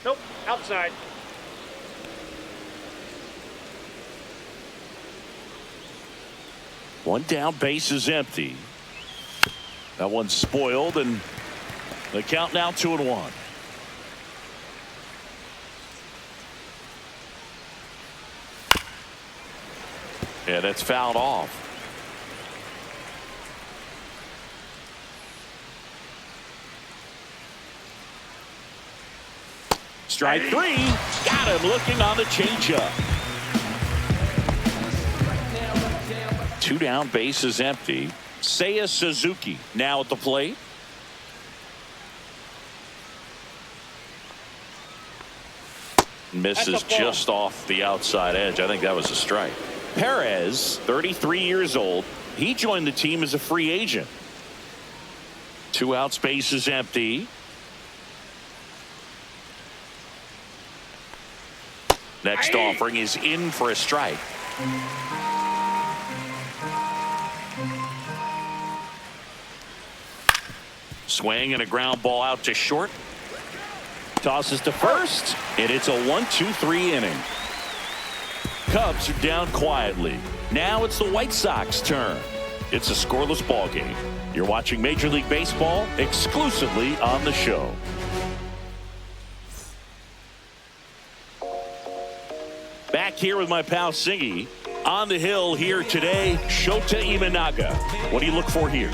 Nope, outside. One down, base is empty. That one's spoiled, and the count now 2-1. Yeah, that's fouled off. Strike 3. Got him looking on the changeup. 2 down, base is empty. Seiya Suzuki now at the plate. Misses just off the outside edge. I think that was a strike. Perez, 33 years old. He joined the team as a free agent. 2 outs, base is empty. Next offering is in for a strike. Swing and a ground ball out to short. Tosses to first, and it's a 1-2-3 inning. Cubs are down quietly. Now it's the White Sox turn. It's a scoreless ball game. You're watching Major League Baseball exclusively on the show. Back here with my pal Singy. On the hill here today, Shota Imanaga. What do you look for here?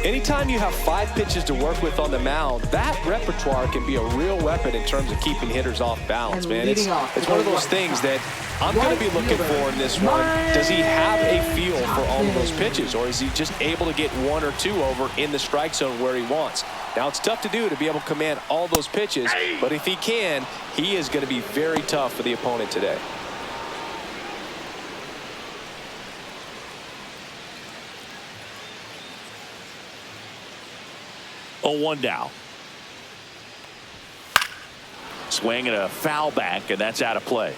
Anytime you have 5 pitches to work with on the mound, that repertoire can be a real weapon in terms of keeping hitters off balance, man. It's one of those things that I'm going to be looking for in this one. Does he have a feel for all of those pitches, or is he just able to get 1 or 2 over in the strike zone where he wants? Now, it's tough to do to be able to command all those pitches, but if he can, he is going to be very tough for the opponent today. Oh, 1 down. Swing and a foul back, and that's out of play.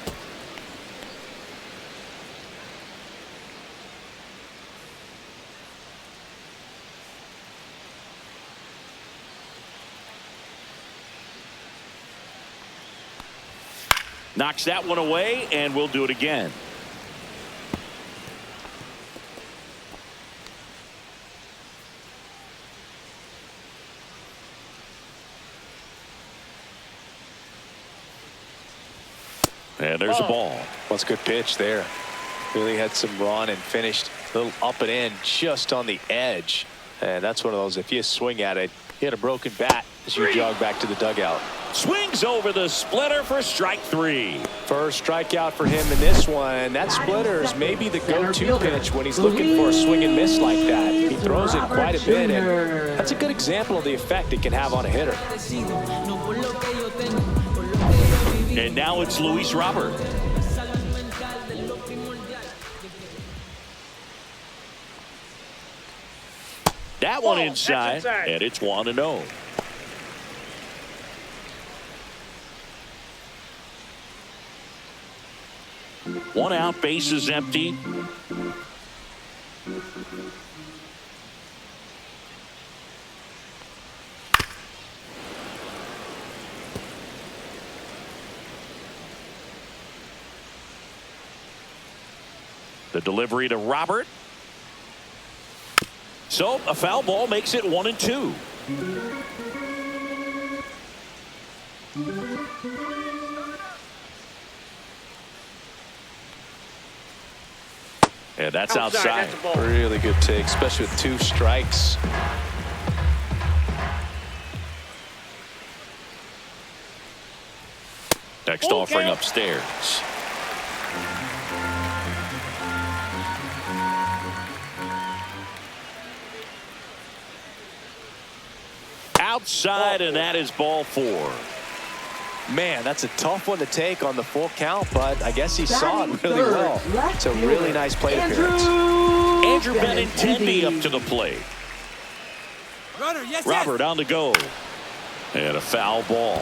Knocks that one away, and we'll do it again. And there's a ball. That's a good pitch there. Really had some run and finished a little up and in just on the edge. And that's one of those, if you swing at it, you had a broken bat as you jog back to the dugout. Swings over the splitter for strike 3. First strikeout for him in this one. That splitter is maybe the go-to pitch when he's looking for a swing and miss like that. He throws it quite a bit, and that's a good example of the effect it can have on a hitter. And now it's Luis Robert. That one inside, and it's 1-0. One out, base is empty. The delivery to Robert. So a foul ball makes it 1-2. And that's outside. Really good take, especially with 2 strikes. Next offering upstairs. Outside, and that is ball 4. Man, that's a tough one to take on the full count, but I guess he saw it really well. It's a really nice plate appearance. Andrew Benintendi up to the plate. Robert on the go. And a foul ball.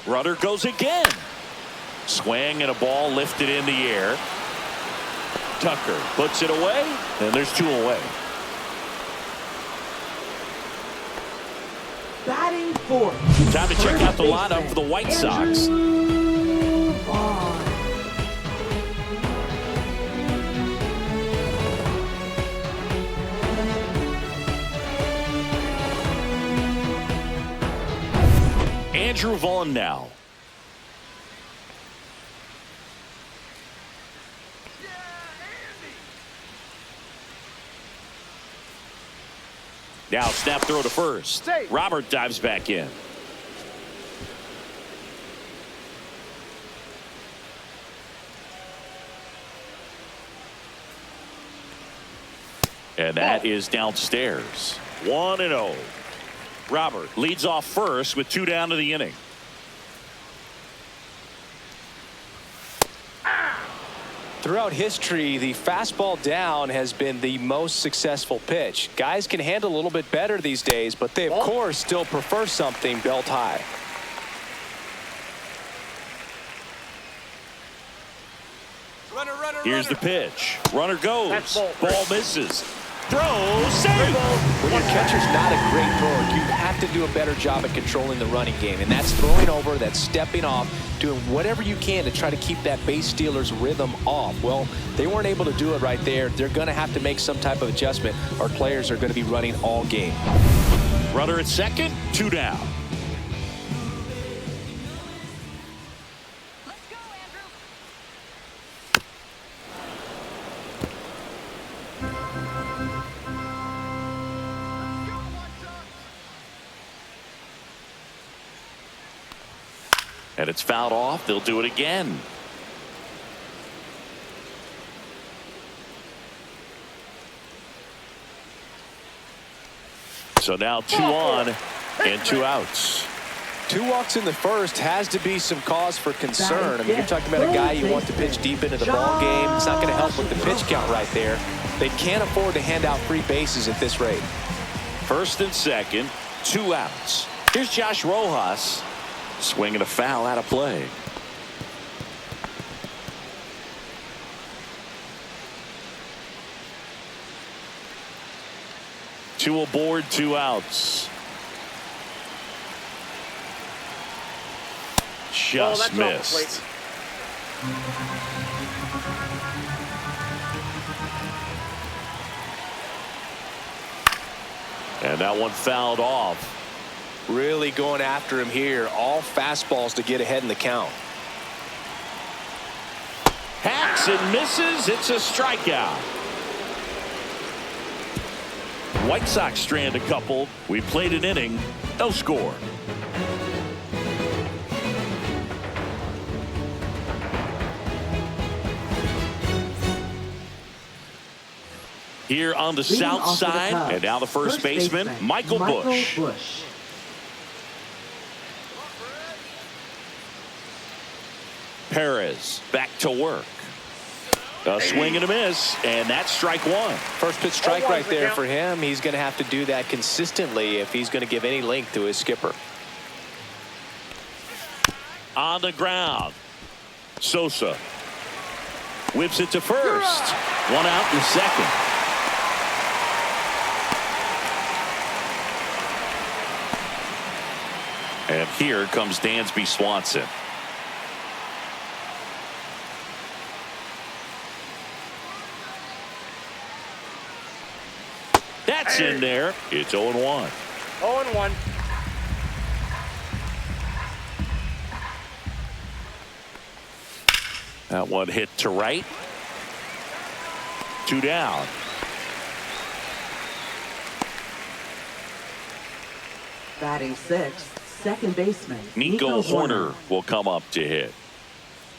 Rudder goes again. Swing and a ball lifted in the air. Tucker puts it away, and there's 2 away. Batting fourth. Time to check out the lineup for the White Sox. Andrew Vaughn now. Now snap throw to first. Robert dives back in. And that is downstairs. 1-0. Robert leads off first with 2 down to the inning. Throughout history, the fastball down has been the most successful pitch. Guys can handle a little bit better these days, but they, of course, still prefer something belt high. Here's the pitch. Runner goes. Ball misses. Throw, save. When your catcher's not a great thrower, you have to do a better job at controlling the running game. And that's throwing over, that's stepping off, doing whatever you can to try to keep that base stealer's rhythm off. Well, they weren't able to do it right there. They're going to have to make some type of adjustment. Our players are going to be running all game. Runner at second, 2 down. And it's fouled off. They'll do it again. So now 2 on and 2 outs. 2 walks in the first has to be some cause for concern. I mean, you're talking about a guy you want to pitch deep into the ball game. It's not going to help with the pitch count right there. They can't afford to hand out free bases at this rate. First and second, 2 outs. Here's Josh Rojas. Swinging a foul out of play. Two aboard, 2 outs. Just missed. And that one fouled off. Really going after him here. All fastballs to get ahead in the count. Hacks and misses. It's a strikeout. White Sox strand a couple. We played an inning. No score. Here on the south side, and now the first baseman, Michael Busch. Perez back to work. A swing and a miss, and that's strike 1. First pitch strike right there for him. He's going to have to do that consistently if he's going to give any length to his skipper. On the ground, Sosa whips it to first. 1 out in the second. And here comes Dansby Swanson. That's in there. It's 0-1. 0-1. That one hit to right. 2 down. Batting 6th, second baseman Nico Horner will come up to hit.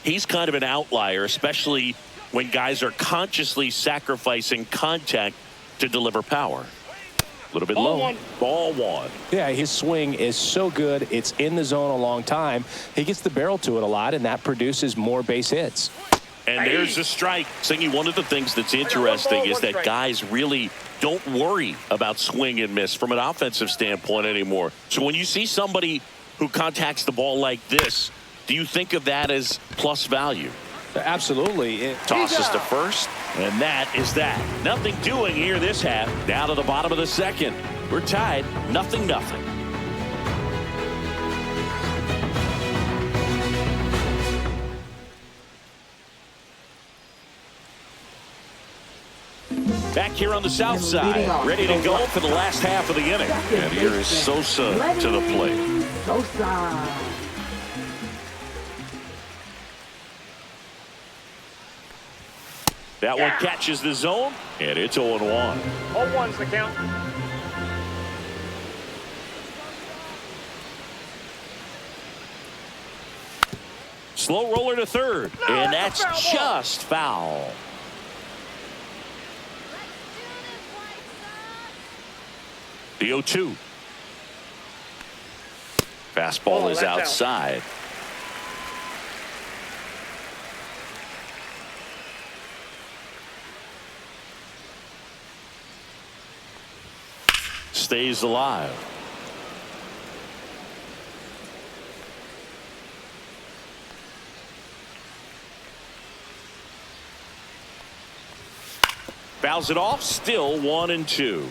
He's kind of an outlier, especially when guys are consciously sacrificing contact to deliver power. A little bit low. Ball 1. Yeah, his swing is so good. It's in the zone a long time. He gets the barrel to it a lot, and that produces more base hits. And there's a strike. Singy, one of the things that's interesting is that guys really don't worry about swing and miss from an offensive standpoint anymore. So when you see somebody who contacts the ball like this, do you think of that as plus value? Absolutely. Tosses to first, and that is that. Nothing doing here this half. Down to the bottom of the second. We're tied, 0-0. Back here on the south side, ready to go for the last half of the inning. And here is Sosa to the plate. Sosa. That one catches the zone, and it's 0-1. 0-1's the count. Slow roller to third, and that's just foul. The 0-2. Fastball is outside. Stays alive. Fouls it off, still 1-2.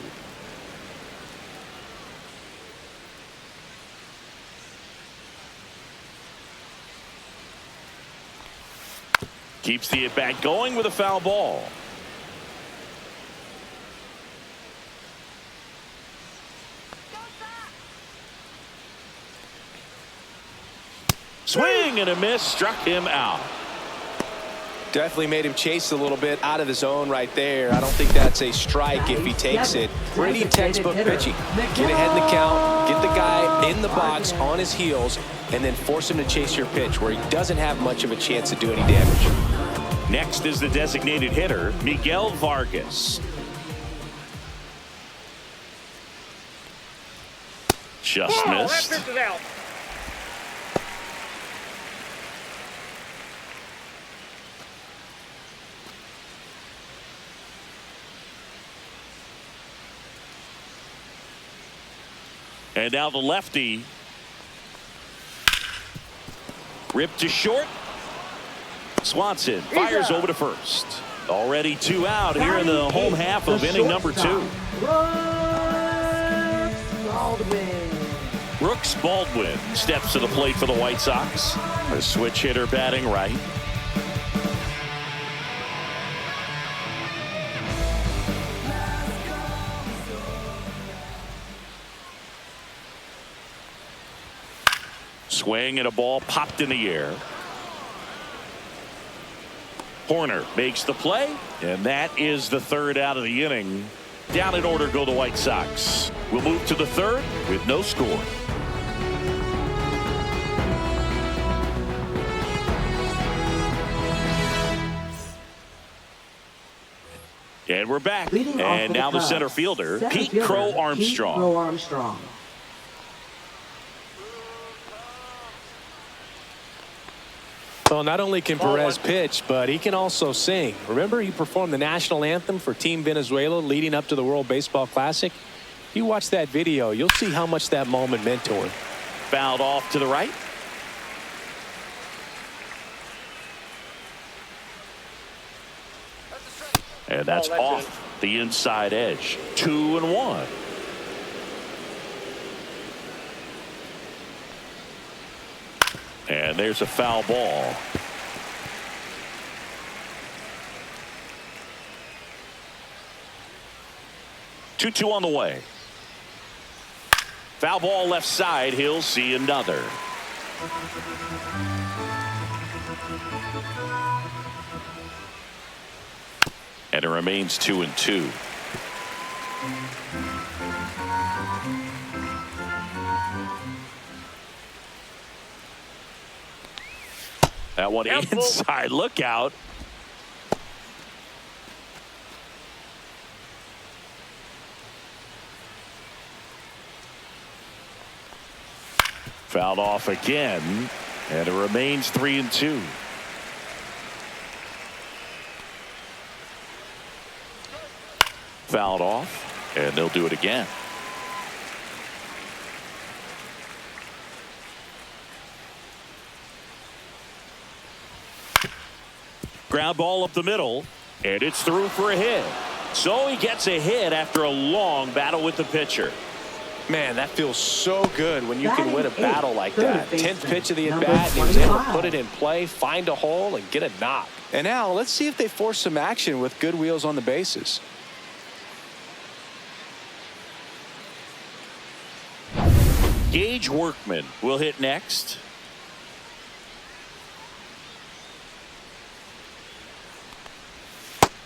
Keeps the at-bat going with a foul ball. Swing and a miss, struck him out. Definitely made him chase a little bit out of the zone right there. I don't think that's a strike if he takes it. Pretty textbook pitching. Get ahead in the count, get the guy in the box on his heels, and then force him to chase your pitch where he doesn't have much of a chance to do any damage. Next is the designated hitter, Miguel Vargas. Just missed. That pitch is out. And now the lefty. Ripped to short. Swanson fires over to first. Already 2 out here in the home half of inning number 2. Brooks Baldwin steps to the plate for the White Sox. A switch hitter batting right. Swing and a ball popped in the air. Horner makes the play, and that is the 3rd out of the inning. Down in order go the White Sox. We'll move to the 3rd with no score. And we're back. And now the center fielder, Pete Crow Armstrong. Well, not only can Perez pitch, but he can also sing. Remember, he performed the national anthem for Team Venezuela leading up to the World Baseball Classic. If you watch that video, you'll see how much that moment meant to him. Fouled off to the right. And that's off the inside edge. 2-1. And there's a foul ball. Two on the way. Foul ball left side. He'll see another. And it remains 2-2. That one inside. Look out. Fouled off again, and it remains 3-2. Fouled off, and they'll do it again. Ground ball up the middle, and it's through for a hit. So he gets a hit after a long battle with the pitcher. Man, that feels so good when you can win a battle like that. 10th pitch of the at-bat, and he was able to put it in play, find a hole, and get a knock. And now let's see if they force some action with good wheels on the bases. Gage Workman will hit next.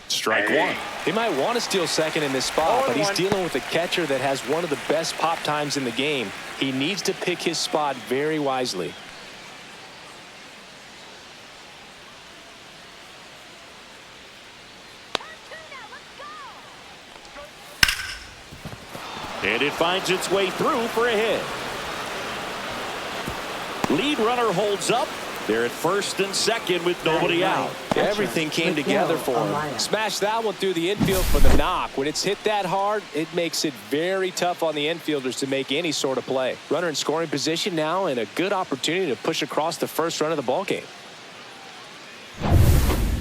Strike one. He might want to steal second in this spot, but he's dealing with a catcher that has one of the best pop times in the game. He needs to pick his spot very wisely. And it finds its way through for a hit. Lead runner holds up. They're at first and second with nobody out. Everything came together for him. Smashed that one through the infield for the knock. When it's hit that hard, it makes it very tough on the infielders to make any sort of play. Runner in scoring position now, and a good opportunity to push across the first run of the ball game.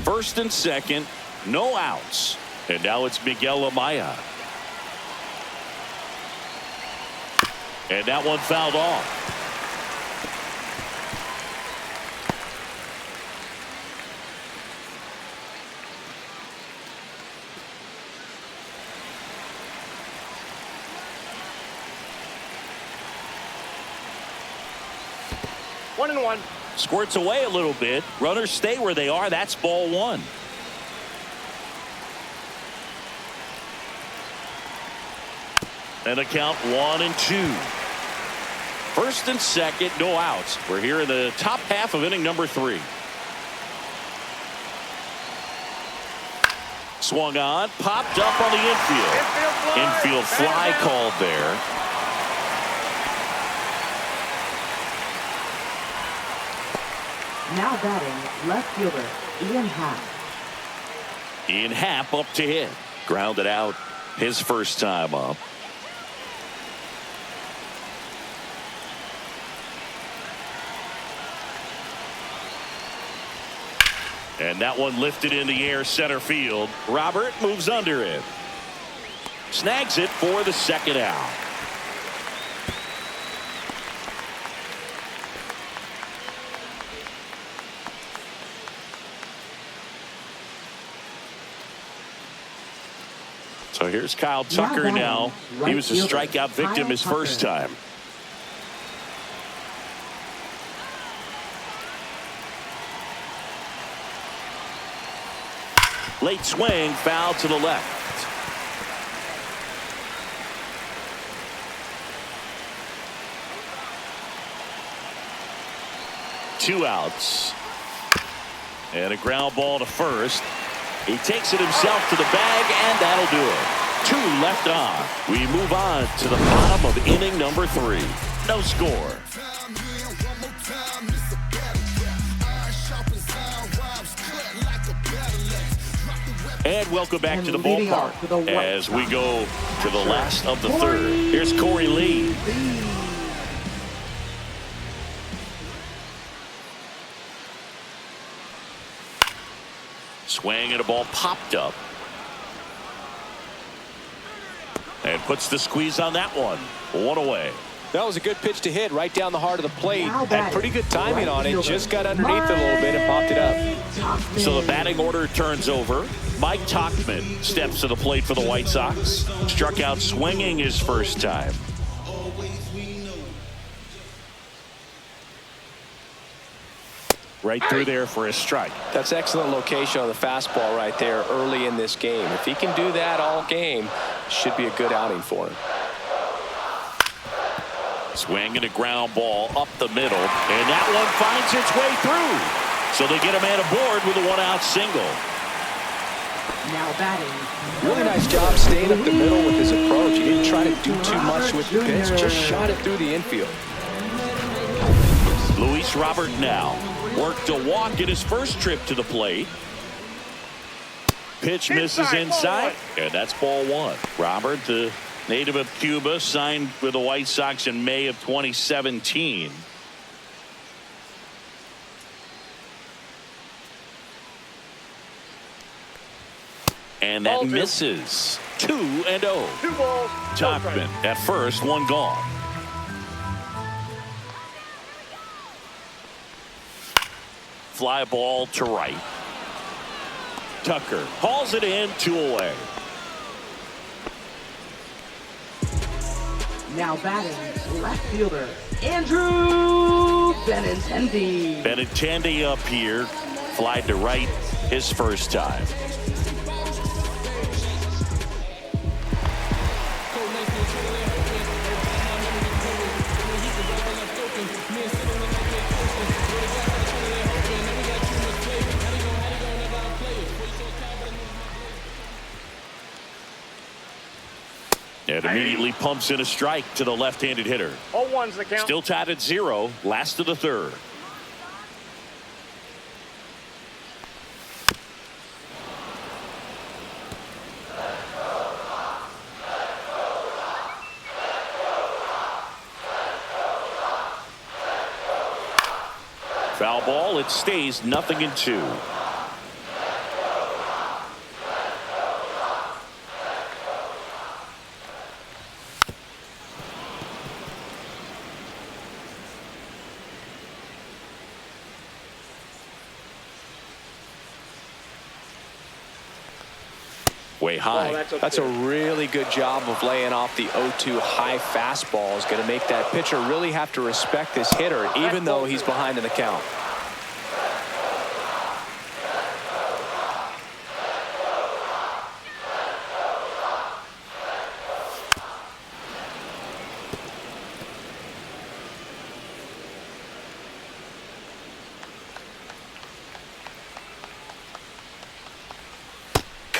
First and second, no outs. And now it's Miguel Amaya. And that one fouled off. One and one. Squirts away a little bit. Runners stay where they are. That's ball one. And a count 1-2. First and second, no outs. We're here in the top half of inning number 3. Swung on, popped up on the infield. Infield fly called there. Now batting, left fielder, Ian Happ. Ian Happ up to hit. Grounded out his first time up. And that one lifted in the air center field. Robert moves under it. Snags it for the second out. So here's Kyle Tucker now. He was a strikeout victim his first time. Late swing, foul to the left. Two outs. And a ground ball to first. He takes it himself to the bag, and that'll do it. 2 left on. We move on to the bottom of inning number 3. No score. And welcome back to the ballpark as we go to the last of the third. Here's Corey Lee. Swing and a ball popped up. And puts the squeeze on that one. 1 away. That was a good pitch to hit right down the heart of the plate. Had pretty good timing on it. Just got underneath it a little bit and popped it up. So the batting order turns over. Mike Tauchman steps to the plate for the White Sox. Struck out swinging his first time. Right through there for a strike. That's excellent location on the fastball right there early in this game. If he can do that all game, should be a good outing for him. Swing and a ground ball up the middle, and that one finds its way through. So they get a man aboard with a 1-out single. Now batting. Really nice job staying up the middle with his approach. He didn't try to do too much with the pitch, just shot it through the infield. Luis Robert now worked a walk in his first trip to the plate. Pitch misses inside, and that's ball 1. Robert, the native of Cuba, signed with the White Sox in May of 2017. And that misses. 2-0. 2 balls. Tauchman at first, 1 gone. Fly ball to right. Tucker hauls it in, 2 away. Now batting, left fielder, Andrew Benintendi. Benintendi up here. Fly to right his first time. And immediately pumps in a strike to the left-handed hitter. 0-1's the count. Still tied at 0. Last of the third. Foul ball. It stays 0-2. Way high. Oh, that's a really good job of laying off the 0-2 high fastball. Is going to make that pitcher really have to respect this hitter, even though he's behind in the count.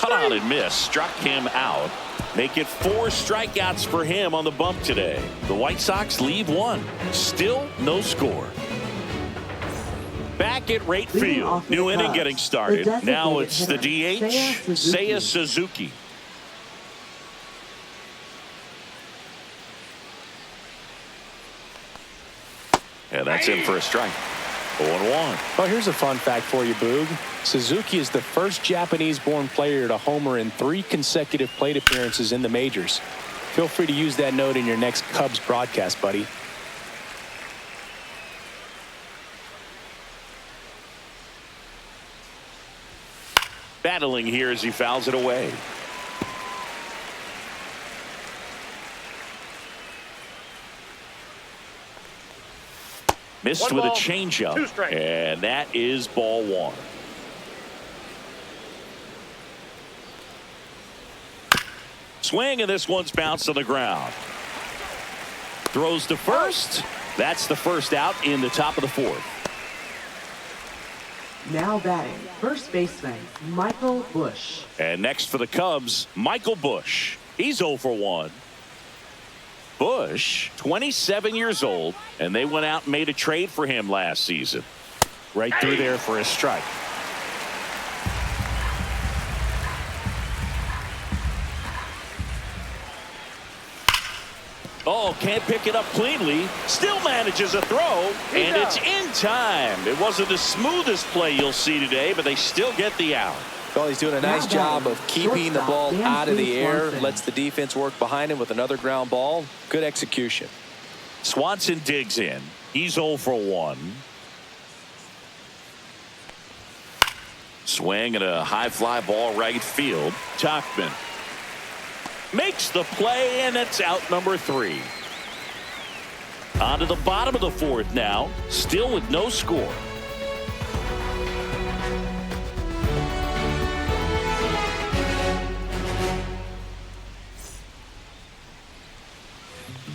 On and miss, struck him out. Make it 4 strikeouts for him on the bump today. The White Sox leave 1. Still no score. Back at right field. New inning getting started. Now it's the DH, Seiya Suzuki. And that's in for a strike. 0-1. Well, here's a fun fact for you, Boog. Suzuki is the first Japanese-born player to homer in 3 consecutive plate appearances in the majors. Feel free to use that note in your next Cubs broadcast, buddy. Battling here as he fouls it away. Missed with a changeup, and that is ball 1. Swing, and this one's bounced on the ground. Throws to first. That's the first out in the top of the 4th. Now batting, first baseman, Michael Busch. And next for the Cubs, Michael Busch. He's 0 for 1. Busch, 27 years old, and they went out and made a trade for him last season. Right through there for a strike. Oh, can't pick it up cleanly. Still manages a throw, and it's in time. It wasn't the smoothest play you'll see today, but they still get the out. Well, he's doing a nice job of keeping the ball out of the air. Lets the defense work behind him with another ground ball. Good execution. Swanson digs in. He's 0 for 1. Swing and a high fly ball right field. Tauchman makes the play, and it's out number 3. On to the bottom of the 4th now. Still with no score.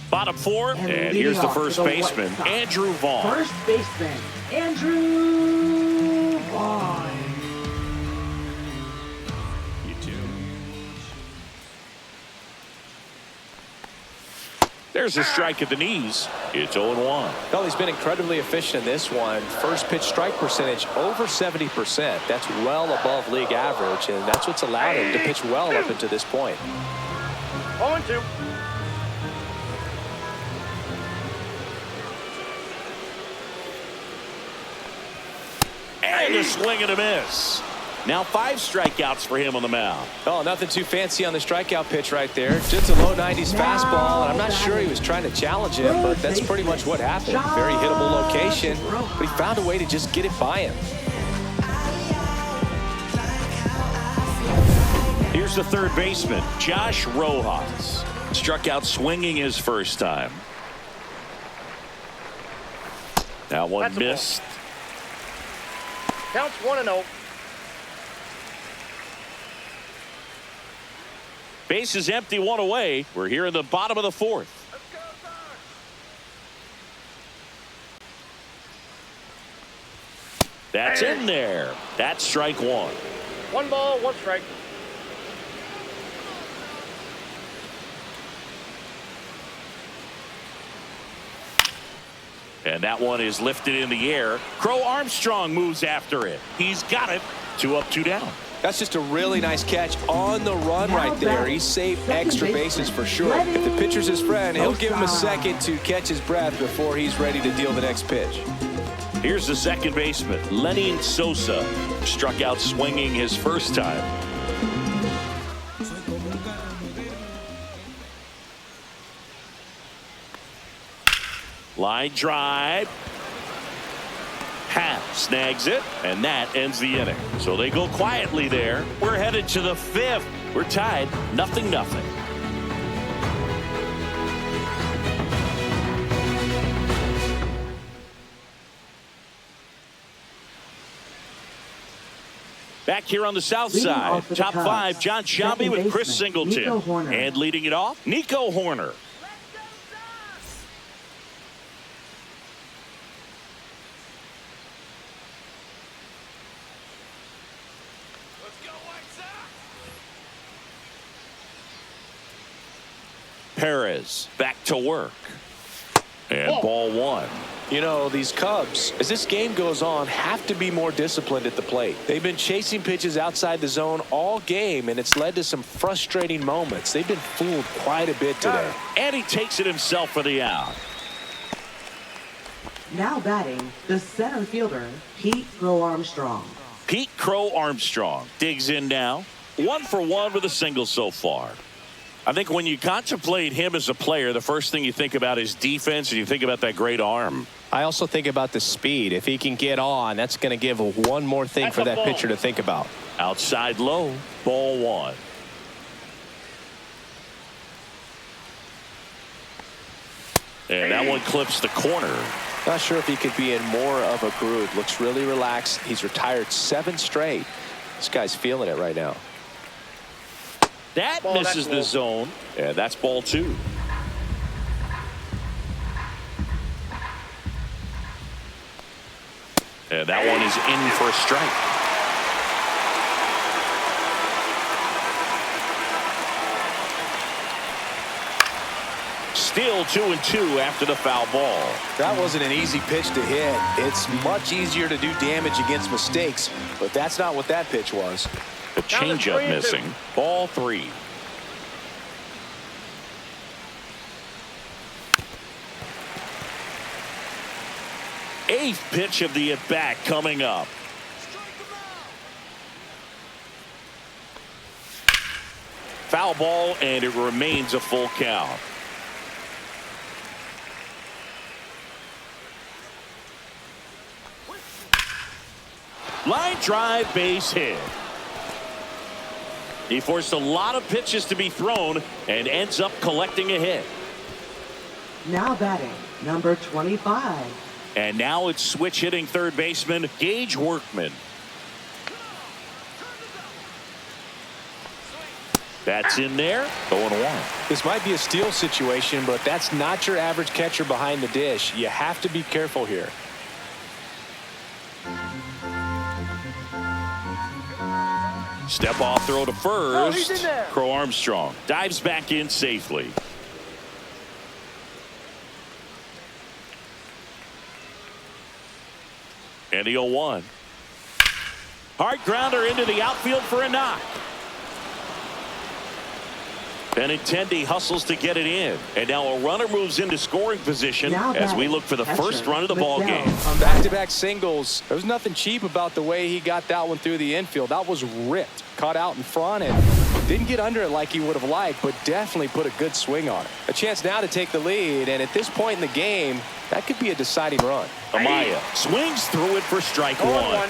Bottom 4, and here's the first baseman, Andrew Vaughn. First baseman, Andrew Vaughn. There's a strike at the knees. It's 0-1. Well, he's been incredibly efficient in this one. First pitch strike percentage over 70%. That's well above league average, and that's what's allowed him to pitch well up until this point. 0-2. And a swing and a miss. Now 5 strikeouts for him on the mound. Oh, nothing too fancy on the strikeout pitch right there. Just a low 90s fastball, and I'm not sure he was trying to challenge him, but that's pretty much what happened. Very hittable location, but he found a way to just get it by him. Here's the third baseman, Josh Rojas. Struck out swinging his first time. That one That's missed. Counts 1-0. Base is empty, one away. We're here in the bottom of the fourth. That's in there. That's strike one. 1 ball, 1 strike. And that one is lifted in the air. Crow Armstrong moves after it. He's got it. 2 up, 2 down. That's just a really nice catch on the run right there. He saved extra bases for sure. If the pitcher's his friend, he'll give him a second to catch his breath before he's ready to deal the next pitch. Here's the second baseman, Lenny Sosa. Struck out swinging his first time. Line drive. Half snags it, and that ends the inning. So they go quietly there. We're headed to the fifth. We're tied 0-0. Back here on the south side, top five, John Shelby with Chris Singleton. And leading it off, Nico Horner. Perez back to work. And ball one. You know, these Cubs, as this game goes on, have to be more disciplined at the plate. They've been chasing pitches outside the zone all game, and it's led to some frustrating moments. They've been fooled quite a bit today. And he takes it himself for the out. Now batting, the center fielder, Pete Crow Armstrong. Pete Crow Armstrong digs in now. 1 for 1 with a single so far. I think when you contemplate him as a player, the first thing you think about is defense, and you think about that great arm. I also think about the speed. If he can get on, that's going to give one more thing for that pitcher to think about. Outside low, ball one. And that one clips the corner. Not sure if he could be in more of a groove. Looks really relaxed. He's retired 7 straight. This guy's feeling it right now. That misses the zone. And that's ball 2. And that one is in for a strike. Still 2-2 after the foul ball. That wasn't an easy pitch to hit. It's much easier to do damage against mistakes, but that's not what that pitch was. The changeup missing. Ball 3. Eighth pitch of the at-bat coming up. Foul ball, and it remains a full count. Line drive, base hit. He forced a lot of pitches to be thrown and ends up collecting a hit. Now batting, number 25. And now it's switch hitting third baseman Gage Workman. That's in there. 0-1. This might be a steal situation, but that's not your average catcher behind the dish. You have to be careful here. Step off throw to first. He's in there. Crow Armstrong dives back in safely. And the 0-1. Hard grounder into the outfield for a knock. Benintendi hustles to get it in. And now a runner moves into scoring position as we look for the first run of the ball game. Back-to-back singles. There was nothing cheap about the way he got that one through the infield. That was ripped. Caught out in front and didn't get under it like he would have liked, but definitely put a good swing on it. A chance now to take the lead, and at this point in the game, that could be a deciding run. Amaya swings through it for strike one.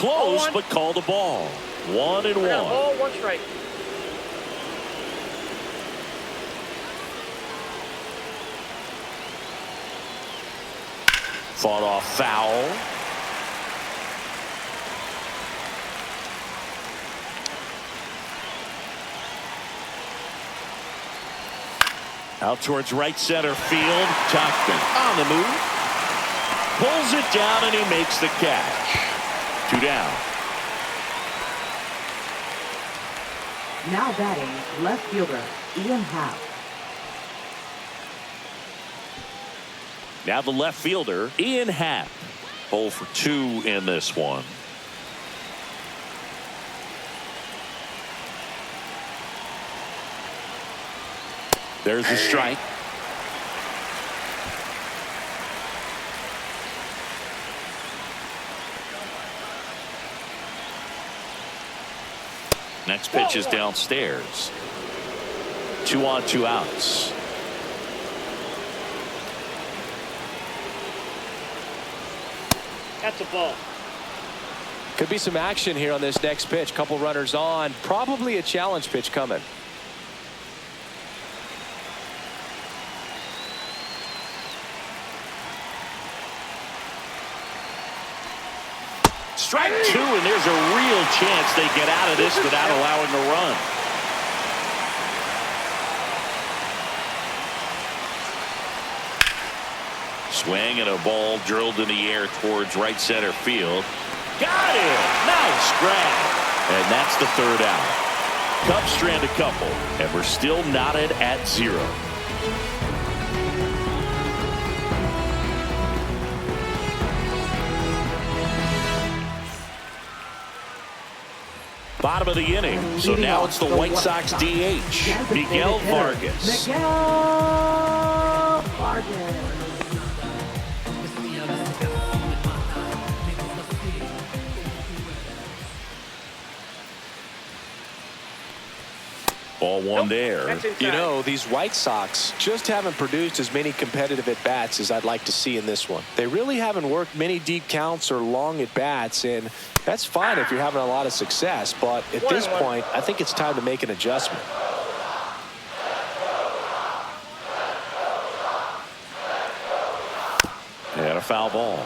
close, but called a ball. 1-1. Ball, 1 strike. Fought off foul. Out towards right center field. Tauchman on the move. Pulls it down and he makes the catch. 2 down. Now batting, left fielder, Ian Happ. Now the left fielder, Ian Happ. 0 for 2 in this one. There's a strike. Next pitch is downstairs. 2 on, 2 outs. That's a ball. Could be some action here on this next pitch. Couple runners on. Probably a challenge pitch coming. Strike 2, and there's a real chance they get out of this without allowing a run. Swing and a ball drilled in the air towards right center field. Got it! Nice grab. And that's the 3rd out. Cubs strand a couple, and we're still knotted at 0. Bottom of the inning, so now it's the White Sox DH, Miguel Vargas. Miguel Vargas. Ball 1 there. You know, these White Sox just haven't produced as many competitive at-bats as I'd like to see in this one. They really haven't worked many deep counts or long at-bats, and that's fine if you're having a lot of success, but at this point, I think it's time to make an adjustment. And a foul ball.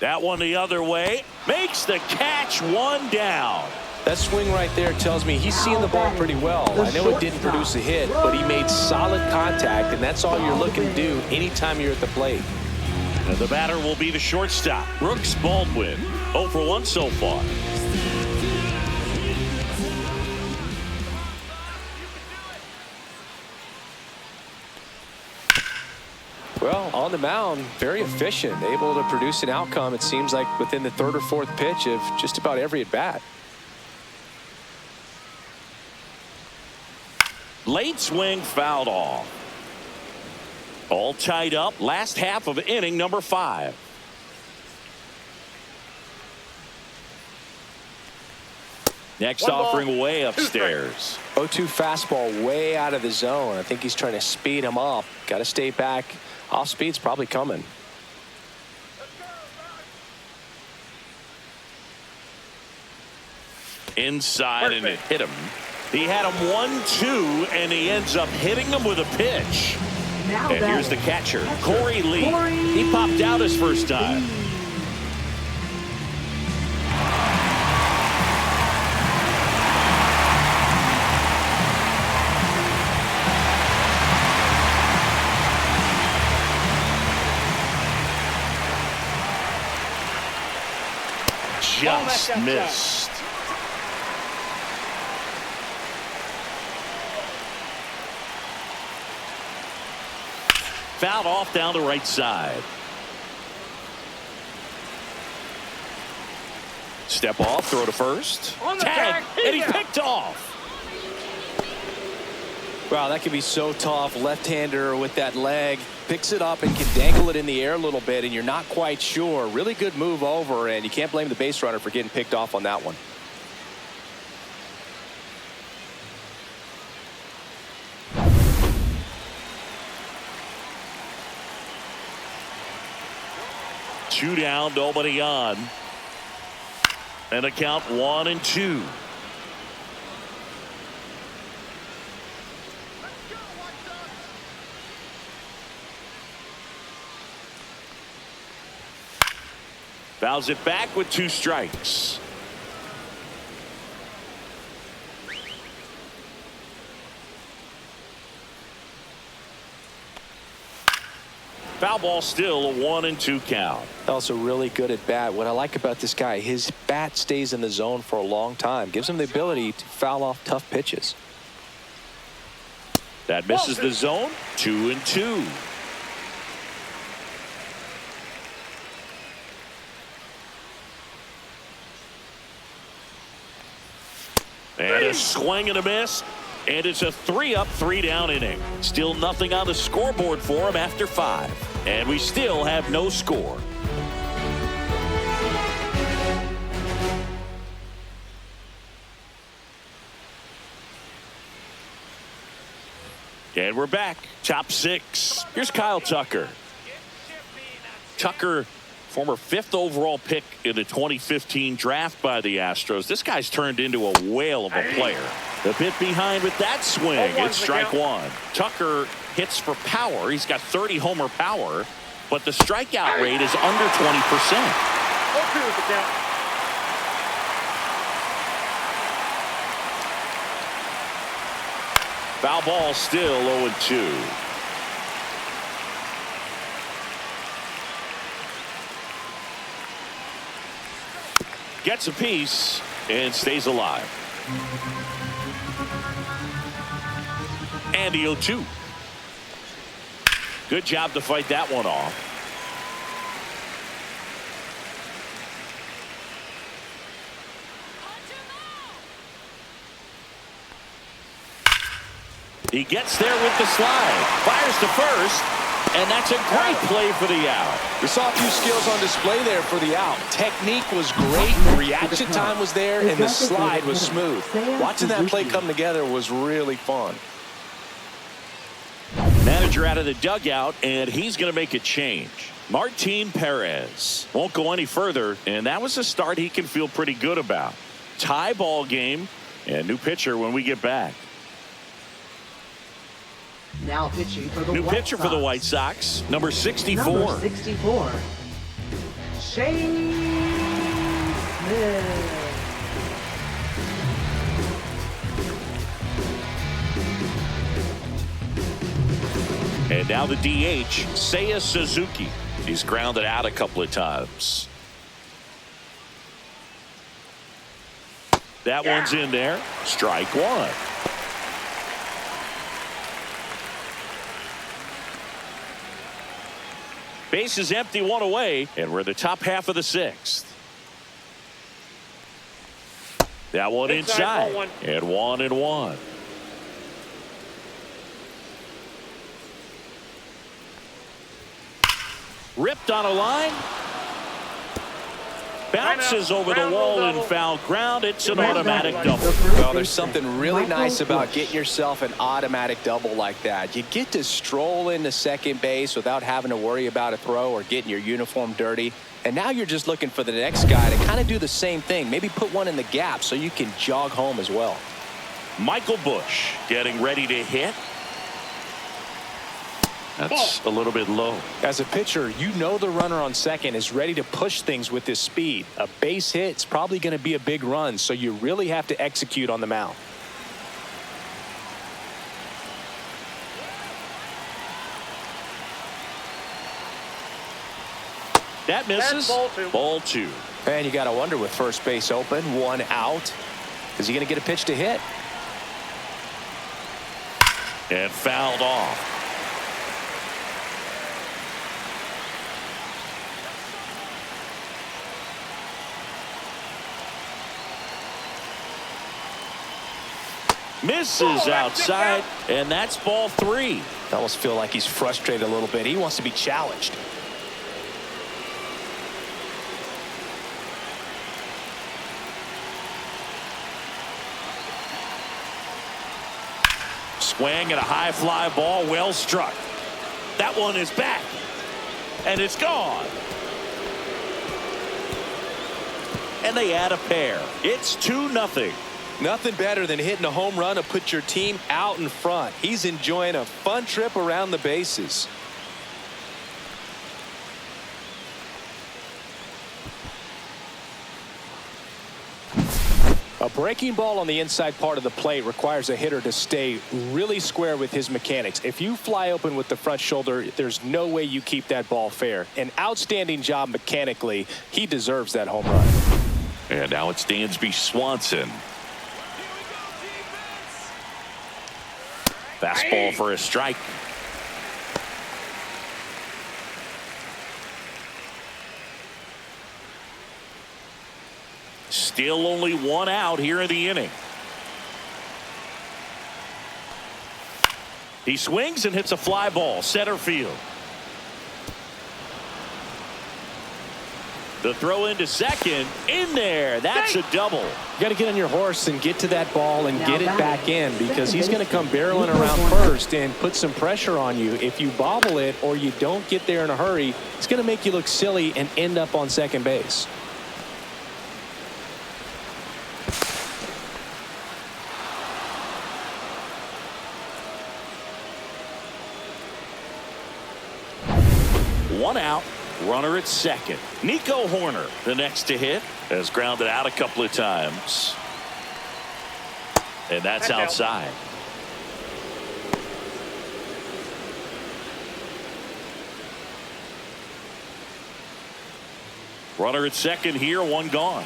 That one the other way. Makes the catch. 1 down. That swing right there tells me he's seeing the ball pretty well. I know it didn't produce a hit, but he made solid contact, and that's all you're looking to do anytime you're at the plate. And the batter will be the shortstop, Brooks Baldwin. 0 for 1 so far. Well, on the mound, very efficient, able to produce an outcome, it seems like, within the 3rd or 4th pitch of just about every at-bat. Late swing fouled off. All tied up. Last half of inning number 5. Next offering way upstairs. 0-2 fastball way out of the zone. I think he's trying to speed him up. Got to stay back. Off speed's probably coming. Inside and it hit him. He had him 1-2 and he ends up hitting him with a pitch. And here's the catcher, Corey Lee. He popped out his first time. Just missed. Fouled off down the right side. Step off, throw to first. Tag, and he's picked off. Wow, that could be so tough. Left-hander with that leg. Picks it up and can dangle it in the air a little bit, and you're not quite sure. Really good move over, and you can't blame the base runner for getting picked off on that one. 2 down, nobody on. And a count 1-2. Fouls it back with 2 strikes. Foul ball, still a 1-2 count. Also really good at bat. What I like about this guy, his bat stays in the zone for a long time. Gives him the ability to foul off tough pitches. That misses the zone. 2-2. And a swing and a miss. And it's a 3-up, 3-down inning. Still nothing on the scoreboard for him after 5. And we still have no score. And we're back. Top 6. Here's Kyle Tucker. Tucker, former 5th overall pick in the 2015 draft by the Astros. This guy's turned into a whale of a player. A bit behind with that swing. It's strike 1. Tucker hits for power. He's got 30 homer power, but the strikeout rate is under 20%. Foul ball, still 0-2. Gets a piece and stays alive. And the 0-2. Good job to fight that one off. He gets there with the slide. Fires to first. And that's a great play for the out. We saw a few skills on display there for the out. Technique was great. Reaction time was there. And the slide was smooth. Watching that play come together was really fun. Manager out of the dugout, and he's going to make a change. Martin Perez won't go any further, and that was a start he can feel pretty good about. Tie ball game, and new pitcher when we get back. Now pitching for the new White pitcher Sox. For the White Sox, number 64. Number 64. Shane Smith. And now the DH, Seiya Suzuki. He's grounded out a couple of times. That one's in there. Strike 1. Base is empty, 1 away, and we're the top half of the 6th. That one inside, and 1-1. Ripped on a line. Bounces over the wall and foul ground. It's an automatic double. Well, there's something really nice about getting yourself an automatic double like that. You get to stroll into second base without having to worry about a throw or getting your uniform dirty. And now you're just looking for the next guy to kind of do the same thing. Maybe put one in the gap so you can jog home as well. Michael Busch getting ready to hit. That's a little bit low. As a pitcher, you know the runner on second is ready to push things with his speed. A base hit is probably going to be a big run, so you really have to execute on the mound. That misses. Ball 2. And you got to wonder, with first base open, 1 out, is he going to get a pitch to hit? And fouled off. Misses outside, and that's ball 3. I almost feel like he's frustrated a little bit. He wants to be challenged. Swing and a high fly ball, well struck. That one is back, and it's gone. and they add a pair. It's 2-0. Nothing better than hitting a home run to put your team out in front. He's enjoying a fun trip around the bases. A breaking ball on the inside part of the plate requires a hitter to stay really square with his mechanics. If you fly open with the front shoulder, there's no way you keep that ball fair. An outstanding job mechanically. He deserves that home run. And now it's Dansby Swanson. Fastball for a strike. Still only 1 out here in the inning. He swings and hits a fly ball center field. The throw into second, in there. That's a double. You got to get on your horse and get to that ball and get it back in, because he's going to come barreling around first and put some pressure on you. If you bobble it or you don't get there in a hurry, it's going to make you look silly and end up on second base. One out. Runner at second. Nico Horner, the next to hit, has grounded out a couple of times. And that's outside. Runner at second here, 1 gone.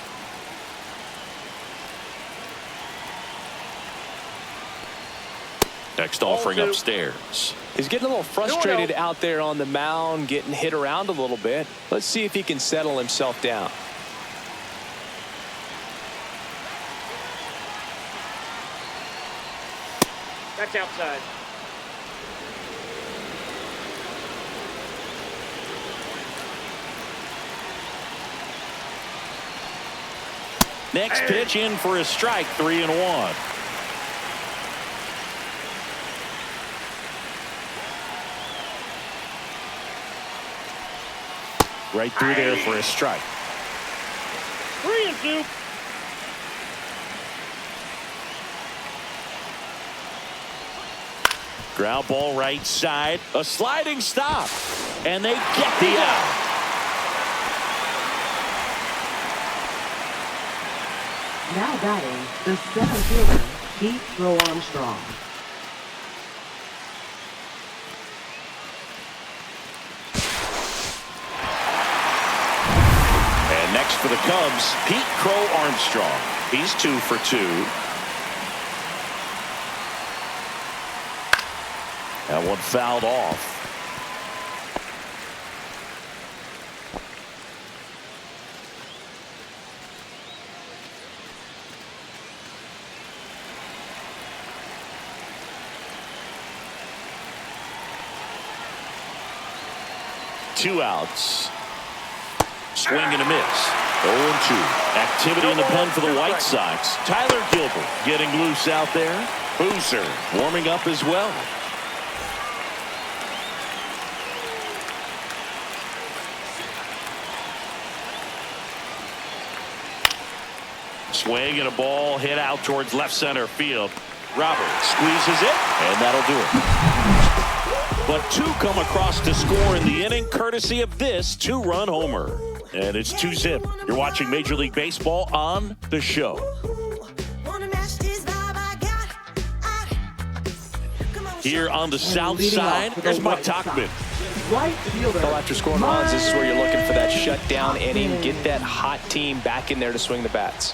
Next offering upstairs. He's getting a little frustrated out there on the mound, getting hit around a little bit. Let's see if he can settle himself down. That's outside. Next pitch in for a strike, 3-1. Right through there for a strike. 3-2. Ground ball right side. A sliding stop. And they get the out. Now batting, the center fielder, Pete Crow Armstrong. And next for the Cubs, Pete Crow Armstrong. He's 2 for 2. That one fouled off. Two outs. Swing and a miss. 0-2. Activity in the pen for the White Sox. Tyler Gilbert getting loose out there. Boozer warming up as well. Swing and a ball hit out towards left center field. Robert squeezes it, and that'll do it. But 2 come across to score in the inning, courtesy of this 2-run homer. And it's 2-0. You're watching Major League Baseball on The Show. Here on the south side, there's Mike Tauchman. Well, after scoring runs, this is where you're looking for that shutdown inning. Get that hot team back in there to swing the bats.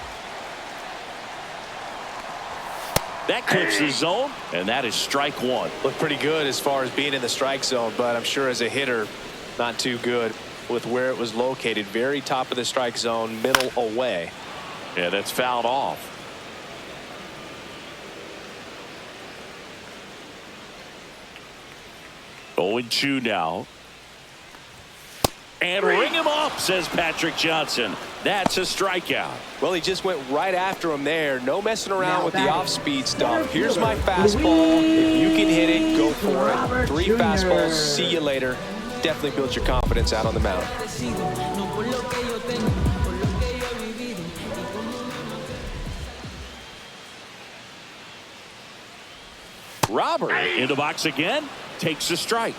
That clips the zone, and that is strike 1. Looked pretty good as far as being in the strike zone, but I'm sure as a hitter, not too good with where it was located. Very top of the strike zone, middle away. Yeah, that's fouled off. Going 2 now. And ring him up, says Patrick Johnson. That's a strikeout. Well, he just went right after him there. No messing around with the off-speed stuff. Here's my fastball. If you can hit it, go for it. 3 fastballs. See you later. Definitely builds your confidence out on the mound. Robert in the box again, takes a strike.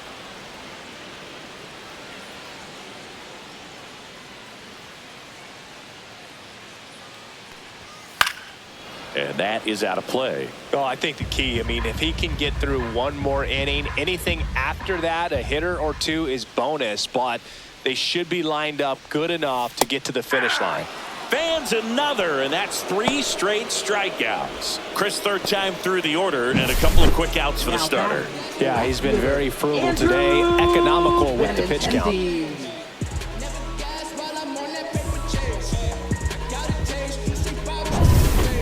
And that is out of play. Oh, I think the key, I mean, if he can get through one more inning, anything after that, a hitter or two is bonus, but they should be lined up good enough to get to the finish line. Fans another, and that's 3 straight strikeouts. Chris, third time through the order, and a couple of quick outs for the starter. Yeah, he's been very frugal today, economical with the pitch count.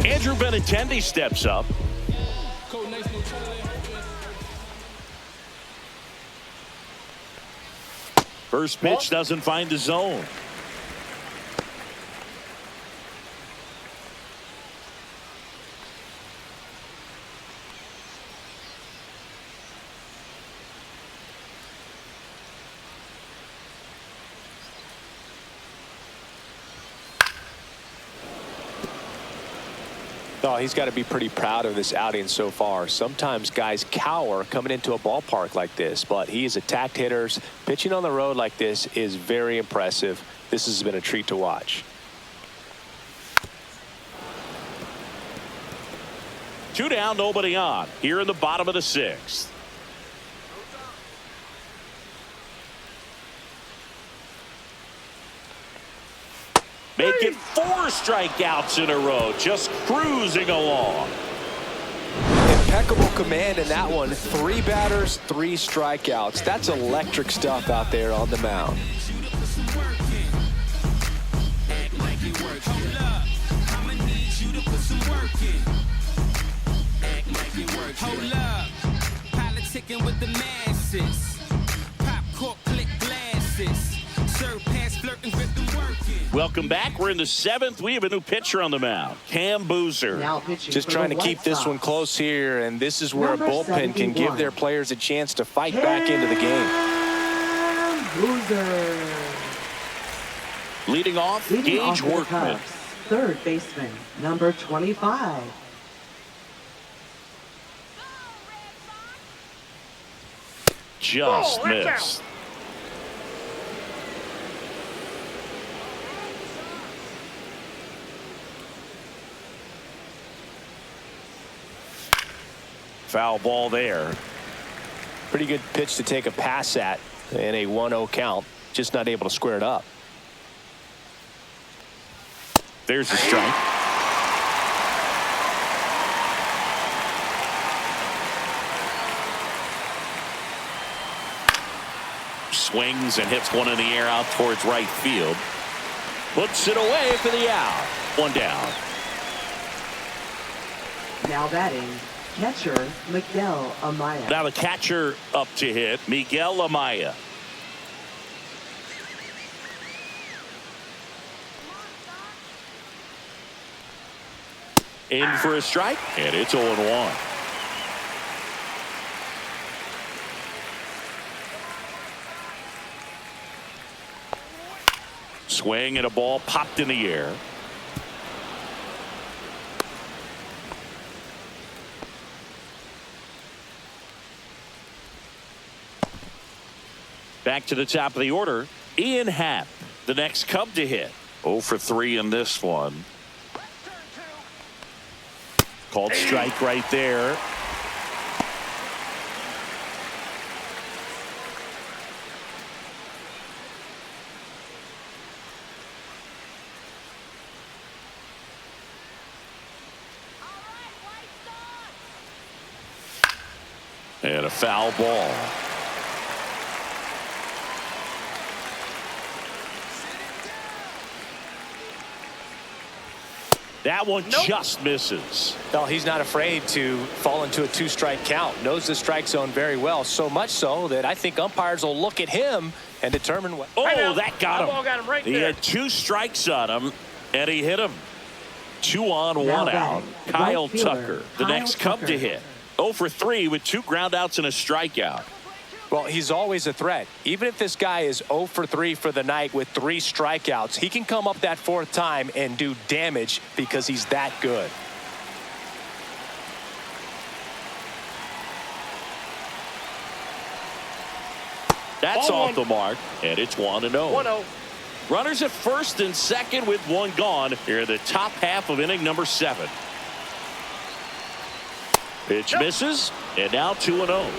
Andrew Benintendi steps up. First pitch doesn't find the zone. Oh, he's got to be pretty proud of this outing so far. Sometimes guys cower coming into a ballpark like this, but he has attacked hitters. Pitching on the road like this is very impressive. This has been a treat to watch. 2 down, nobody on. Here in the bottom of the 6th. Make it 4 strikeouts in a row, just cruising along. Impeccable command in that one. 3 batters, 3 strikeouts. That's electric stuff out there on the mound. Hold up, politicking with the masses. Pop cork, click glasses. Serve pass, flirting, rhythm working. Welcome back. We're in the 7th. We have a new pitcher on the mound, Cam Boozer. Just trying to keep this one close here, and this is where a bullpen can give their players a chance to fight back into the game. Boozer. Leading off, Gage Workman. Third baseman, number 25. Just missed. Foul ball there. Pretty good pitch to take a pass at in a 1-0 count. Just not able to square it up. There's a strike. Swings and hits one in the air out towards right field. Puts it away for the out. 1 down. Now batting, catcher Miguel Amaya. Now the catcher up to hit, Miguel Amaya. In for a strike, and it's 0-1. Swing and a ball popped in the air. Back to the top of the order, Ian Happ, the next Cub to hit. 0 for 3 in this one. Called strike right there. And a foul ball. That one just misses. Well, he's not afraid to fall into a 2-strike count. Knows the strike zone very well. So much so that I think umpires will look at him and determine what. Oh, that got him. That ball got him right He there. had 2 strikes on him, and he hit him. 2 on, 1 Now out. batting, Kyle right fielder, Tucker, the Kyle next Cub to Tucker. hit. 0 for 3 with 2 groundouts and a strikeout. Well, he's always a threat. Even if this guy is 0 for 3 for the night with 3 strikeouts, he can come up that 4th time and do damage because he's that good. That's Ball off the mark, and it's 1-0. 1-0. Runners at first and second with one gone here in the top half of inning number 7. Pitch misses, and now 2-0.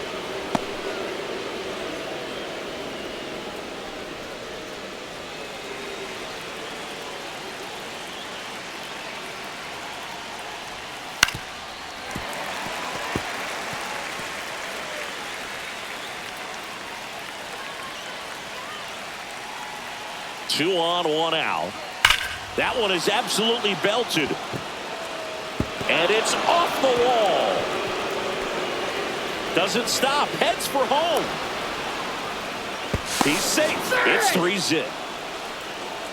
Two on, one out. That one is absolutely belted. And it's off the wall. Doesn't stop. Heads for home. He's safe. It's 3-zip.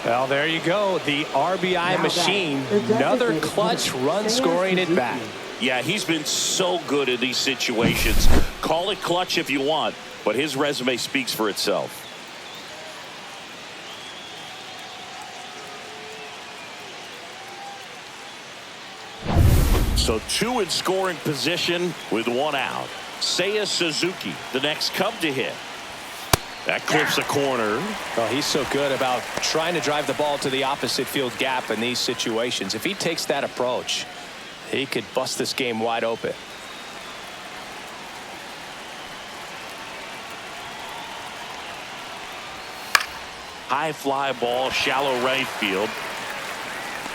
Well, there you go. The RBI machine. Another clutch run scoring at bat. Yeah, he's been so good in these situations. Call it clutch if you want, but his resume speaks for itself. So 2 in scoring position with 1 out. Seiya Suzuki, the next Cub to hit. That clips a corner. Oh, he's so good about trying to drive the ball to the opposite field gap in these situations. If he takes that approach, he could bust this game wide open. High fly ball, shallow right field.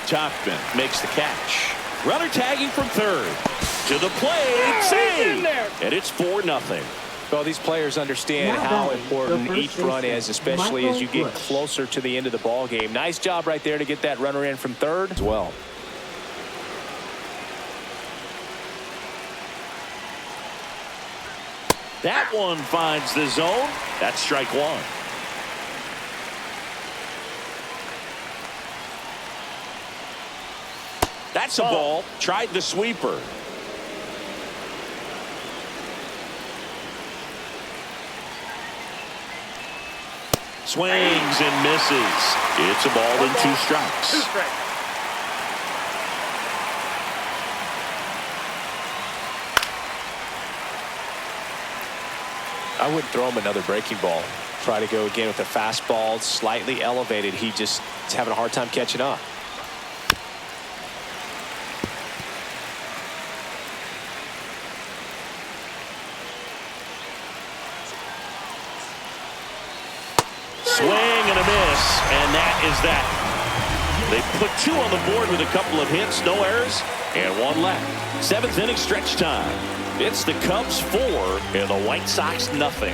Tuckman makes the catch. Runner tagging from third. To the plate. Save. And it's 4-0. Well, these players understand how important each run is, especially as you get closer to the end of the ball game. Nice job right there to get that runner in from third as well. That one finds the zone. That's strike 1. That's a ball. Tried the sweeper. Swings and misses. It's a ball and 2 strikes. 2 strikes. I wouldn't throw him another breaking ball. Try to go again with a fastball, slightly elevated. He just is having a hard time catching up. Swing and a miss, and that is that. They put 2 on the board with a couple of hits, no errors, and 1 left. 7th inning stretch time. It's the Cubs 4 and the White Sox nothing.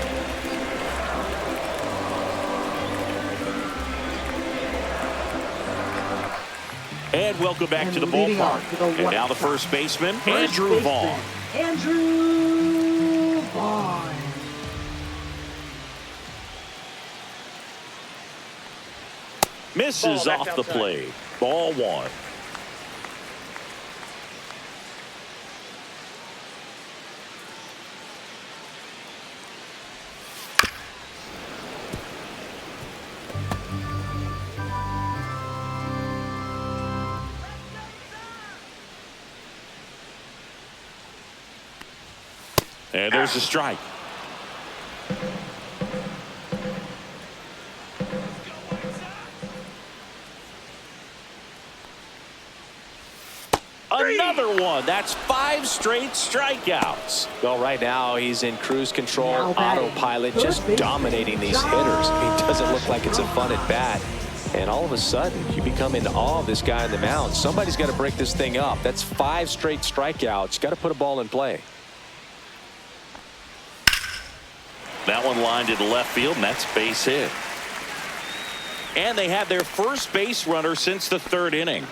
And welcome back to the ballpark. And now the first baseman, Andrew Vaughn. Andrew Vaughn. Misses Ball, off the outside. plate. Ball 1. And there's a strike. Another one. That's 5 straight strikeouts. Well, right now he's in cruise control, autopilot, just dominating these hitters. It doesn't look like it's a fun at bat. And all of a sudden, you become in awe of this guy on the mound. Somebody's got to break this thing up. That's 5 straight strikeouts. Got to put a ball in play. That one lined into left field, and that's base hit. And they had their first base runner since the 3rd inning.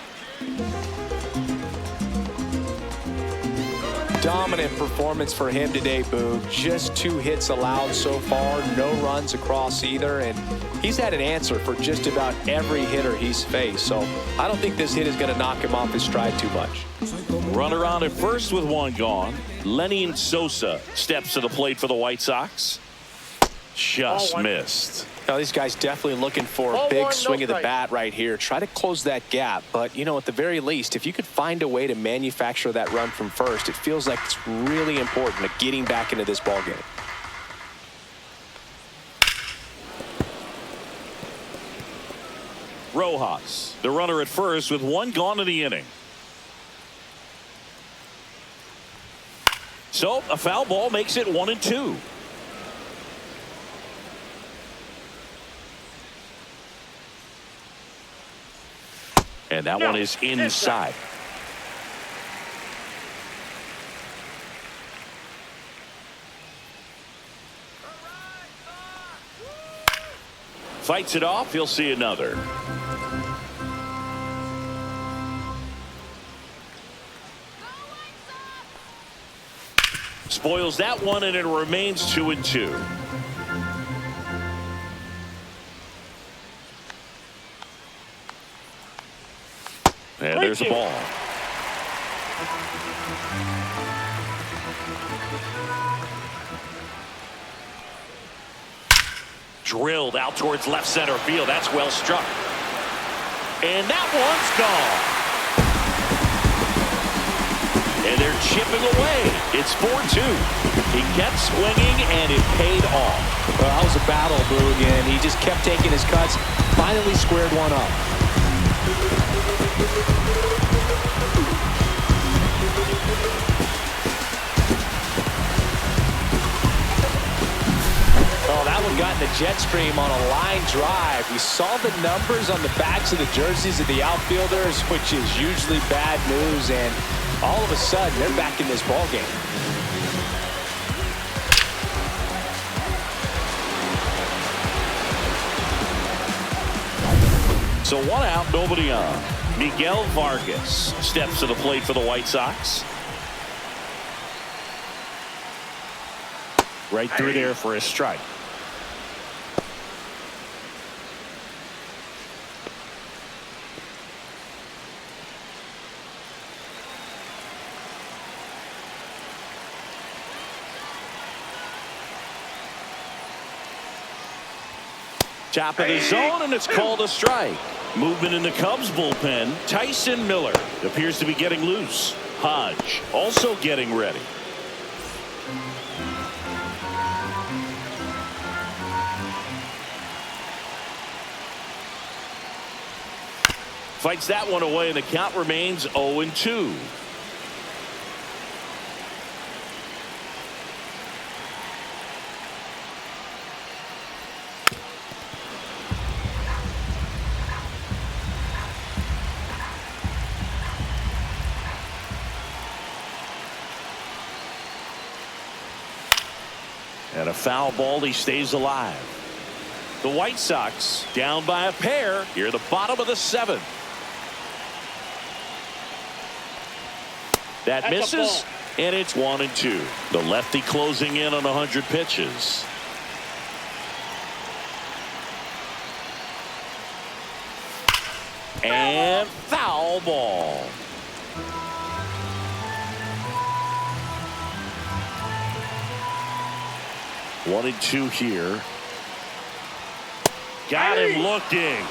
Dominant performance for him today, Boo. Just 2 hits allowed so far, no runs across either, and he's had an answer for just about every hitter he's faced. So I don't think this hit is going to knock him off his stride too much. Runner on at first with 1 gone. Lenny Sosa steps to the plate for the White Sox. Just missed. Now, these guys definitely looking for a big swing of the bat right here. Try to close that gap. But, you know, at the very least, if you could find a way to manufacture that run from first, it feels like it's really important to getting back into this ballgame. Rojas, the runner at first with one gone in the inning. So a foul ball makes it 1-2. And that one is inside. Fights it off. He'll see another. Spoils that one, and it remains 2-2. And there's a ball. Drilled out towards left center field. That's well struck. And that one's gone. And they're chipping away. It's 4-2. He kept swinging, and it paid off. Well, that was a battle, Boo, again. He just kept taking his cuts. Finally squared one up. Oh, that one got in the jet stream on a line drive. We saw the numbers on the backs of the jerseys of the outfielders, which is usually bad news, and all of a sudden they're back in this ball game. So 1 out, nobody on. Miguel Vargas steps to the plate for the White Sox. Right through there for a strike. Top of the zone, and it's called a strike. Movement in the Cubs bullpen. Tyson Miller appears to be getting loose. Hodge also getting ready. Fights that one away, and the count remains 0-2. And a foul ball. He stays alive. The White Sox down by a pair here at the bottom of the 7th. That misses, and it's 1-2. The lefty closing in on 100 pitches. And foul ball. One and two here. Got him looking.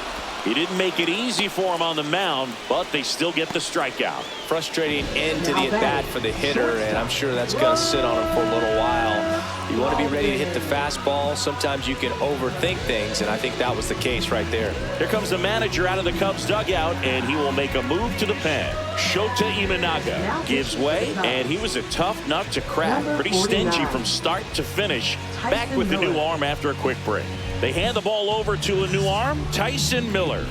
He didn't make it easy for him on the mound, but they still get the strikeout. Frustrating end to the at-bat for the hitter, and I'm sure that's going to sit on him for a little while. You want to be ready to hit the fastball. Sometimes you can overthink things, and I think that was the case right there. Here comes the manager out of the Cubs dugout, and he will make a move to the pen. Shota Imanaga gives way, and he was a tough nut to crack. Pretty stingy from start to finish. Back with the new arm after a quick break. They hand the ball over to a new arm, Tyson Miller.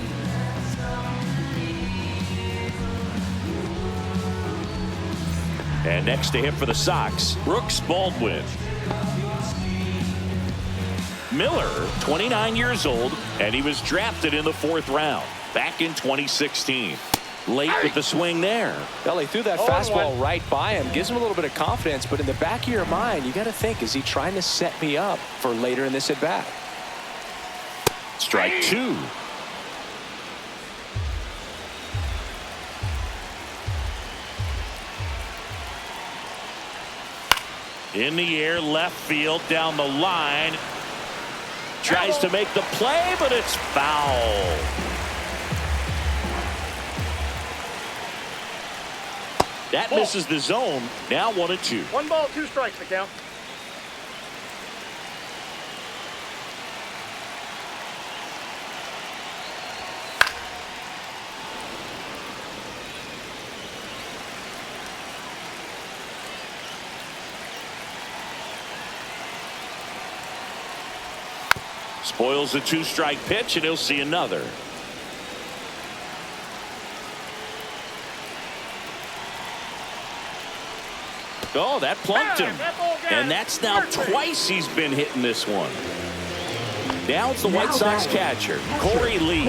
And next to him for the Sox, Brooks Baldwin. Miller, 29 years old, and he was drafted in the 4th round back in 2016. Late with the swing there. Well, he threw that fastball right by him. Gives him a little bit of confidence, but in the back of your mind, you got to think, is he trying to set me up for later in this at-bat? Strike 2. In the air, left field, down the line. Tries to make the play, but it's foul. That misses the zone. Now 1-2. 1 ball, 2 strikes, the count. Spoils the 2-strike pitch, and he'll see another. Oh, that plunked him. And that's now twice he's been hitting this one. Now it's the White Sox catcher, Corey Lee,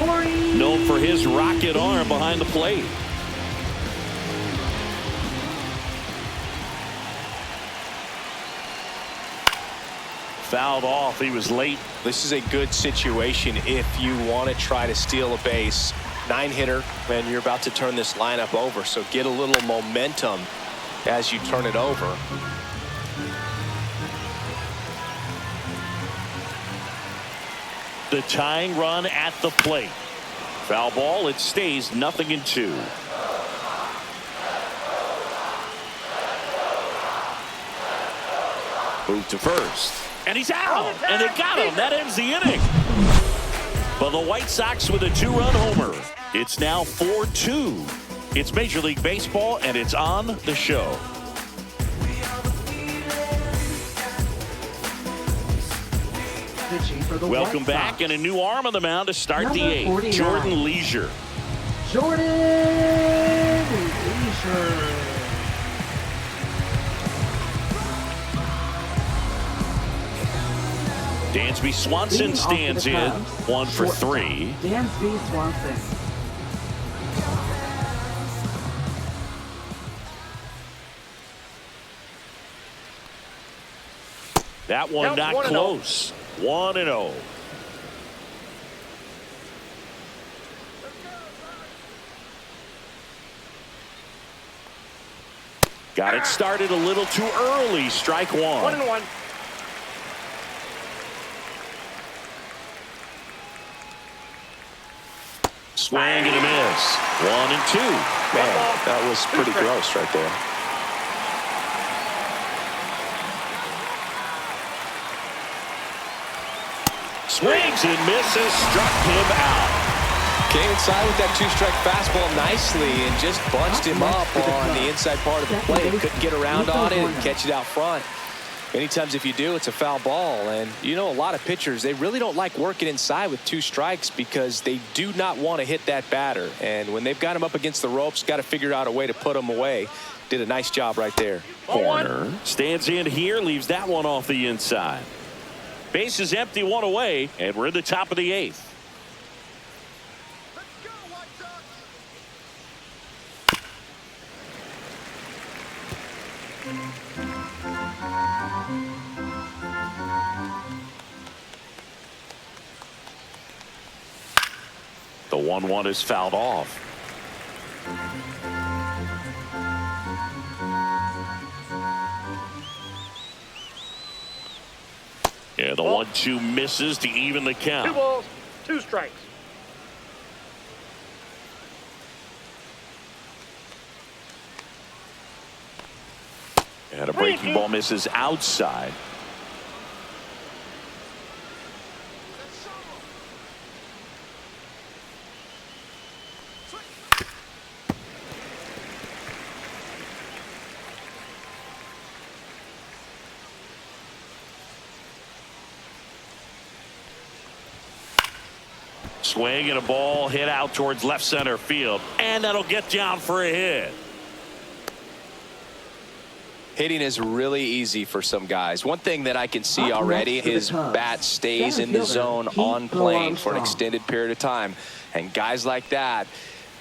known for his rocket arm behind the plate. Fouled off. He was late. This is a good situation if you want to try to steal a base. 9-hitter, and you're about to turn this lineup over, so get a little momentum as you turn it over. The tying run at the plate. Foul ball. It stays 0-2. Move to first. And he's out. And they got him. That ends the inning. But the White Sox with a 2-run homer. It's now 4-2. It's Major League Baseball, and it's on the show. Welcome back, and a new arm on the mound to start the 8th. Jordan Leisure. Jordan Leisure. Dansby Swanson stands in. 1 for 3. Dansby Swanson. That one not close. 1-0. Got it started a little too early. Strike 1. 1-1. Swing and a miss. 1-2. Man, that was pretty gross right there. Swings and misses. Struck him out. Came inside with that 2-strike fastball nicely and just bunched him up on the inside part of the plate. Couldn't get around on it and catch it out front. Many times if you do, it's a foul ball. And you know, a lot of pitchers, they really don't like working inside with 2 strikes because they do not want to hit that batter. And when they've got him up against the ropes, got to figure out a way to put him away. Did a nice job right there. Corner stands in here, leaves that one off the inside. Base is empty, 1 away, and we're in the top of the 8th. The 1-1 is fouled off. Yeah, the 1-2 misses to even the count. 2 balls, 2 strikes. And a breaking ball misses outside. Swing and a ball hit out towards left center field, and that'll get down for a hit. Hitting is really easy for some guys. One thing that I can see already, his bat stays in the zone on plane for an extended period of time. And guys like that,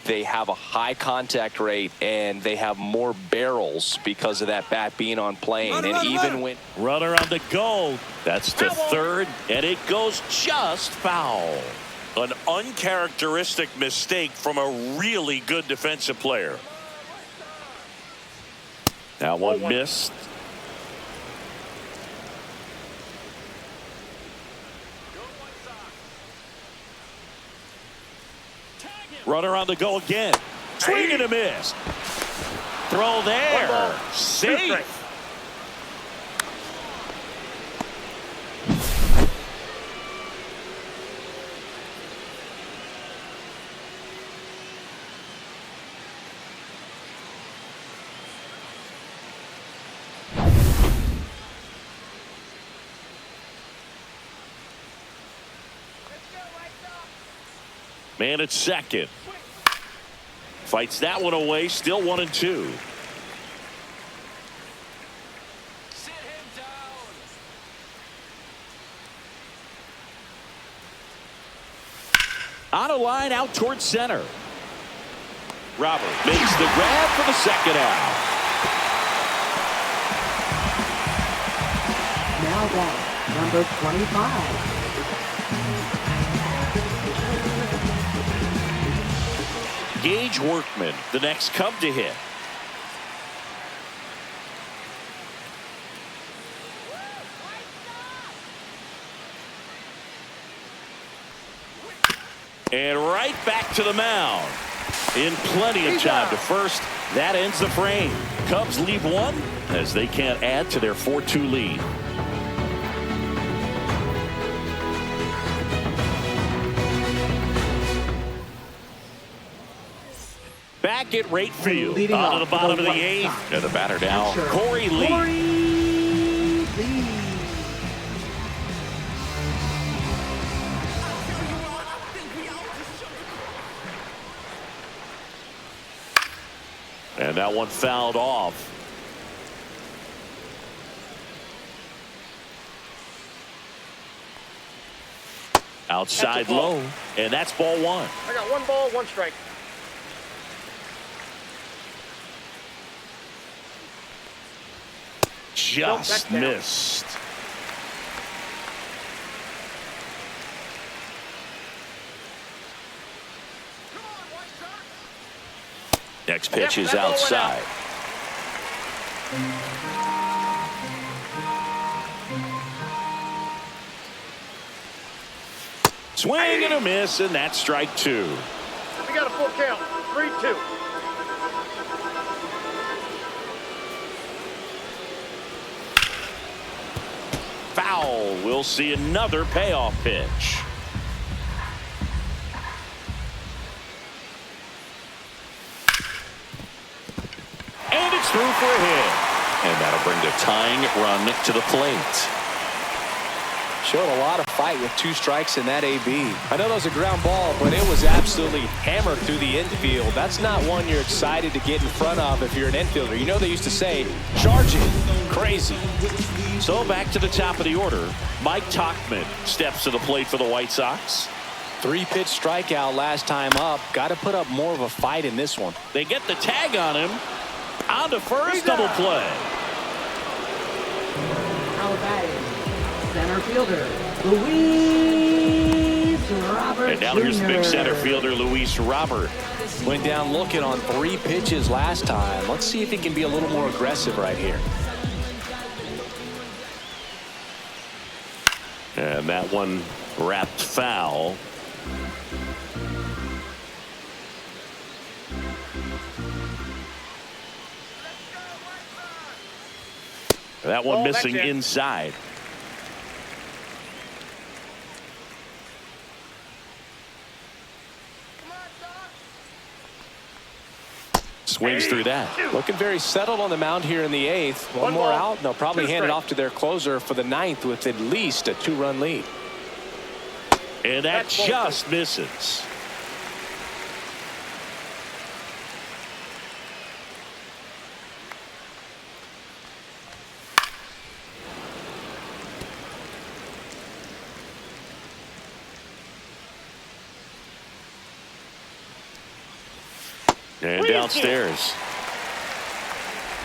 they have a high contact rate and they have more barrels because of that bat being on plane. And even when runner on the go, that's to third, and it goes just foul. An uncharacteristic mistake from a really good defensive player. That one missed. Runner on the go again. Swing and a miss. Throw there. Safe. Man at second. Fights that one away. Still 1-2. On a line out towards center. Robert makes the grab for the second out. Now that number 25. Gage Workman, the next Cub to hit. And right back to the mound. In plenty of time to first. That ends the frame. Cubs leave one as they can't add to their 4-2 lead. Back at right field. On to the bottom of the eighth. And the batter now, Corey Lee. And that one fouled off. Outside low. And that's ball one. I got 1 ball, 1 strike. Just missed. Next pitch is outside. Swing and a miss, and that's strike 2. We got a full count. 3-2. Foul. We'll see another payoff pitch. And it's through for a hit. And that'll bring the tying run to the plate. Showed a lot of fight with 2 strikes in that AB. I know that was a ground ball, but it was absolutely hammered through the infield. That's not one you're excited to get in front of if you're an infielder. You know they used to say, charge it. Crazy. So back to the top of the order. Mike Tauchman steps to the plate for the White Sox. 3-pitch strikeout last time up. Got to put up more of a fight in this one. They get the tag on him. On to first, double play. Now batting, center fielder, Luis Robert And now Jr. here's the big center fielder, Luis Robert. Went down looking on 3 pitches last time. Let's see if he can be a little more aggressive right here. And that one wrapped foul. That one missing inside. Swings through that. Looking very settled on the mound here in the 8th. One more out, and they'll probably hand it off to their closer for the 9th with at least a 2-run lead. And that just misses. And downstairs,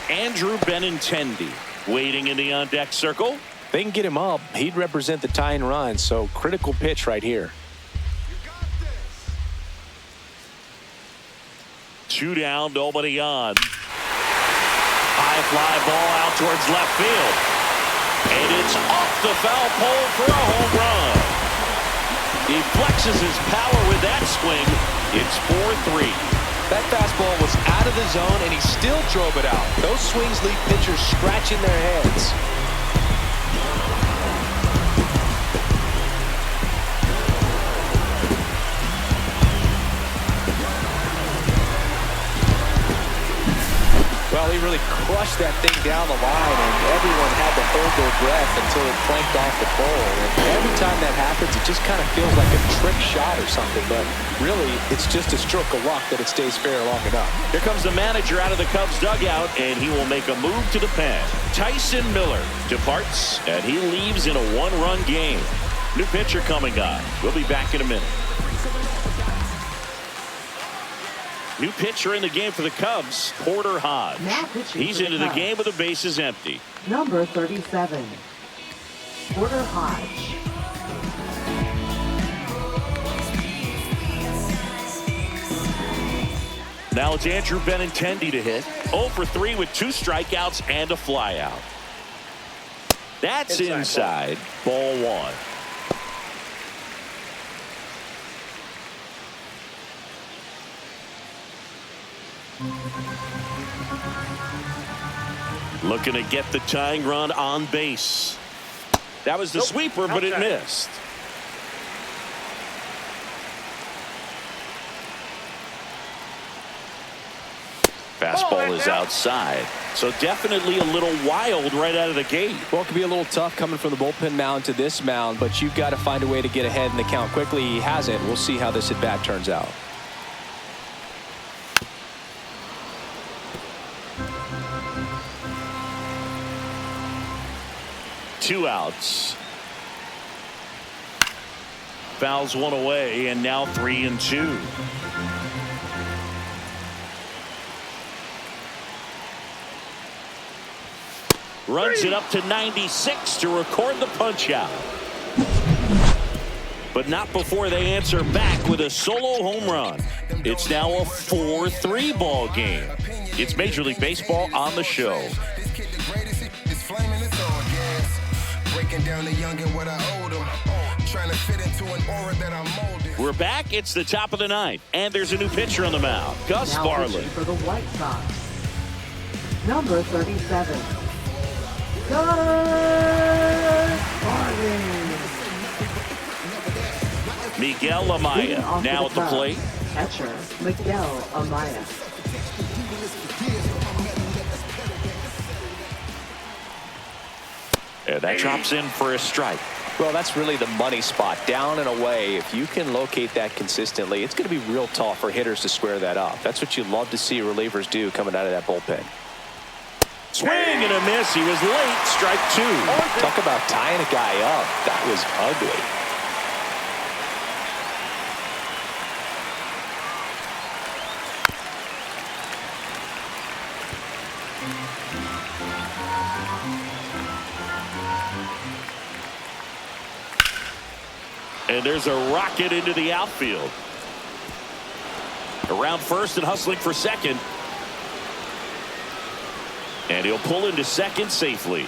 Andrew Benintendi waiting in the on-deck circle. They can get him up. He'd represent the tying run, so critical pitch right here. 2 down, nobody on. High fly ball out towards left field. And it's off the foul pole for a home run. He flexes his power with that swing. It's 4-3. That fastball was out of the zone, and he still drove it out. Those swings leave pitchers scratching their heads. Well, he really really crushed that thing down the line, and everyone had to hold their breath until it clanked off the pole. And every time that happens, it just kind of feels like a trick shot or something, but really, it's just a stroke of luck that it stays fair long enough. Here comes the manager out of the Cubs dugout, and he will make a move to the pen. Tyson Miller departs, and he leaves in a one-run game. New pitcher coming on. We'll be back in a minute. New pitcher in the game for the Cubs, Porter Hodge. He's into the game with the bases empty. Number 37, Porter Hodge. Now it's Andrew Benintendi to hit. 0 for 3 with 2 strikeouts and a flyout. That's inside. Ball 1. Looking to get the tying run on base. That was the sweeper, but it missed. Fastball is outside. So definitely a little wild right out of the gate. Well, it could be a little tough coming from the bullpen mound to this mound, but you've got to find a way to get ahead in the count quickly. He hasn't. We'll see how this at bat turns out. Two outs. Fouls one away, and now 3-2. Runs it up to 96 to record the punch out. But not before they answer back with a solo home run. It's now a 4-3 ball game. It's Major League Baseball on the show. We're back. It's the top of the ninth, and there's a new pitcher on the mound. Gus Barlin. For the White Sox, number 37, Gus Barlin. Miguel Amaya now at the plate. Catcher Miguel Amaya. And that drops in for a strike. Well, that's really the money spot, down and away. If you can locate that consistently, it's going to be real tough for hitters to square that up. That's what you love to see relievers do coming out of that bullpen. Swing and a miss. He was late. Strike 2. Talk about tying a guy up. That was ugly. And there's a rocket into the outfield. Around first and hustling for second. And he'll pull into second safely.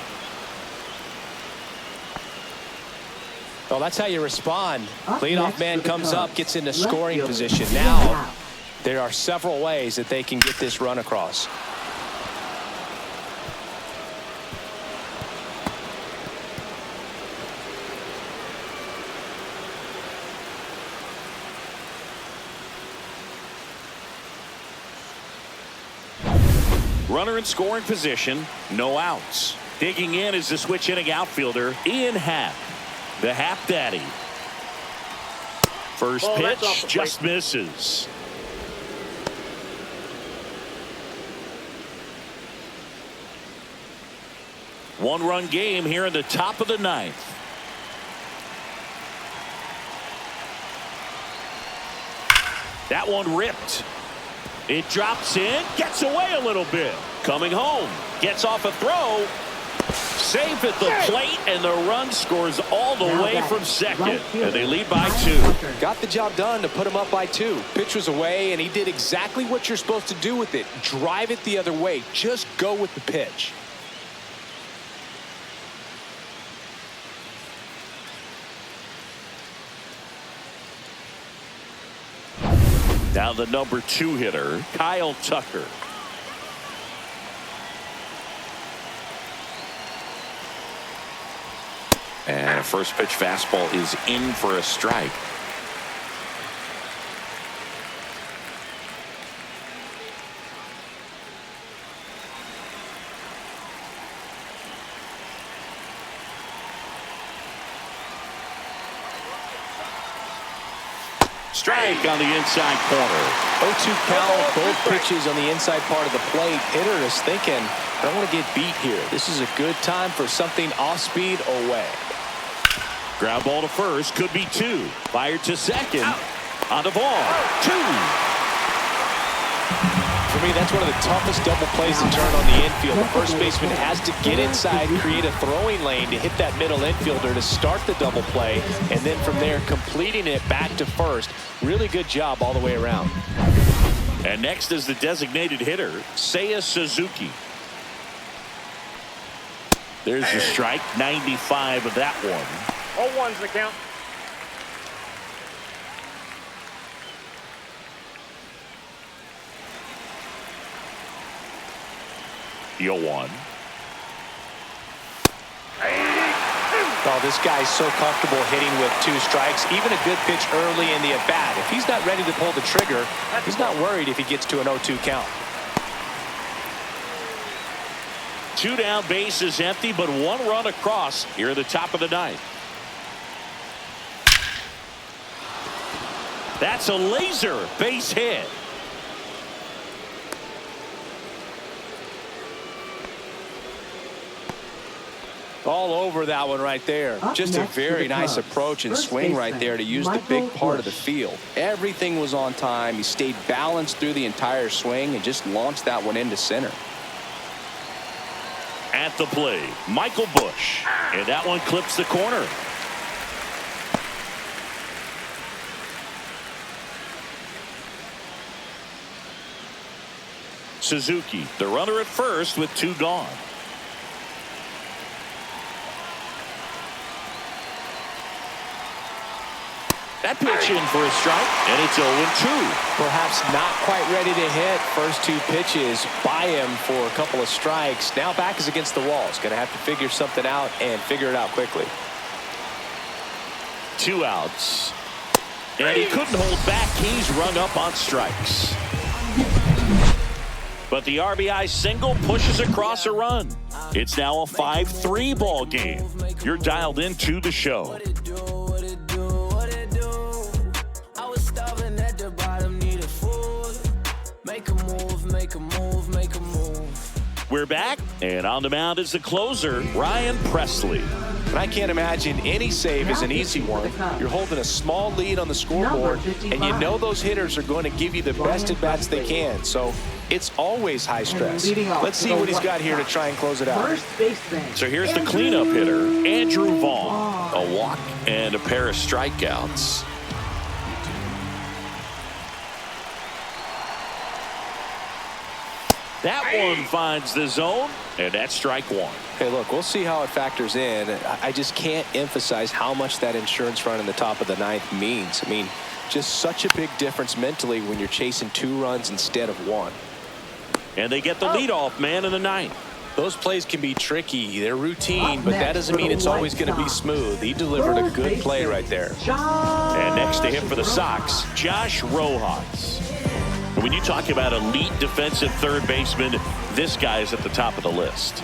Well, that's how you respond. Leadoff man comes up, gets into scoring position. Now, there are several ways that they can get this run across. Runner in scoring position, no outs. Digging in is the switch hitting outfielder, Ian Happ, the Happ Daddy. First pitch just misses. One-run game here in the top of the ninth. That one ripped. It drops in, gets away a little bit. Coming home, gets off a throw. Safe at the plate, and the run scores all the way from second. And they lead by 2. Got the job done to put him up by 2. Pitch was away, and he did exactly what you're supposed to do with it. Drive it the other way. Just go with the pitch. Now the number 2 hitter, Kyle Tucker. And a first pitch fastball is in for a strike. Strike on the inside corner. 0-2 count, both pitches on the inside part of the plate. Hitter is thinking, I don't want to get beat here. This is a good time for something off speed away. Ground ball to first, could be 2. Fired to second. On the ball, 2. For me, that's one of the toughest double plays to turn on the infield. The first baseman has to get inside, create a throwing lane to hit that middle infielder to start the double play, and then from there completing it back to first. Really good job all the way around. And next is the designated hitter, Seiya Suzuki. There's the strike, 95 of that one. 0-1's the count. The 0-1. Oh, this guy's so comfortable hitting with 2 strikes. Even a good pitch early in the at-bat. If he's not ready to pull the trigger, he's not worried if he gets to an 0-2 count. 2 down, base is empty, but 1 run across here at the top of the 9th. That's a laser base hit. All over that one right there. Just a very nice approach and swing right there to use the big part of the field. Everything was on time. He stayed balanced through the entire swing and just launched that one into center. At the plate, Michael Busch. And that one clips the corner. Suzuki, the runner at first with 2 gone. That pitch in for a strike, and it's 0-2. Perhaps not quite ready to hit. First 2 pitches by him for a couple of strikes. Now back is against the wall. He's going to have to figure something out and figure it out quickly. 2 outs. And he couldn't hold back. He's rung up on strikes. But the RBI single pushes across a run. It's now a 5-3 ball game. You're dialed into the show. We're back, and on the mound is the closer, Ryan Presley. And I can't imagine any save is an easy one. You're holding a small lead on the scoreboard, and you know those hitters are going to give you the best at-bats they can. So it's always high stress. Let's see what he's got here to try and close it out. So here's the cleanup hitter, Andrew Vaughn. A walk and a pair of strikeouts. That one finds the zone, and that's strike 1. Hey, look, we'll see how it factors in. I just can't emphasize how much that insurance run in the top of the 9th means. I mean, just such a big difference mentally when you're chasing 2 runs instead of 1. And they get the leadoff man in the 9th. Those plays can be tricky. They're routine, but that doesn't mean it's always going to be smooth. He delivered a good play right there. And next to him for the Sox, Josh Rojas. When you talk about elite defensive third baseman, this guy is at the top of the list.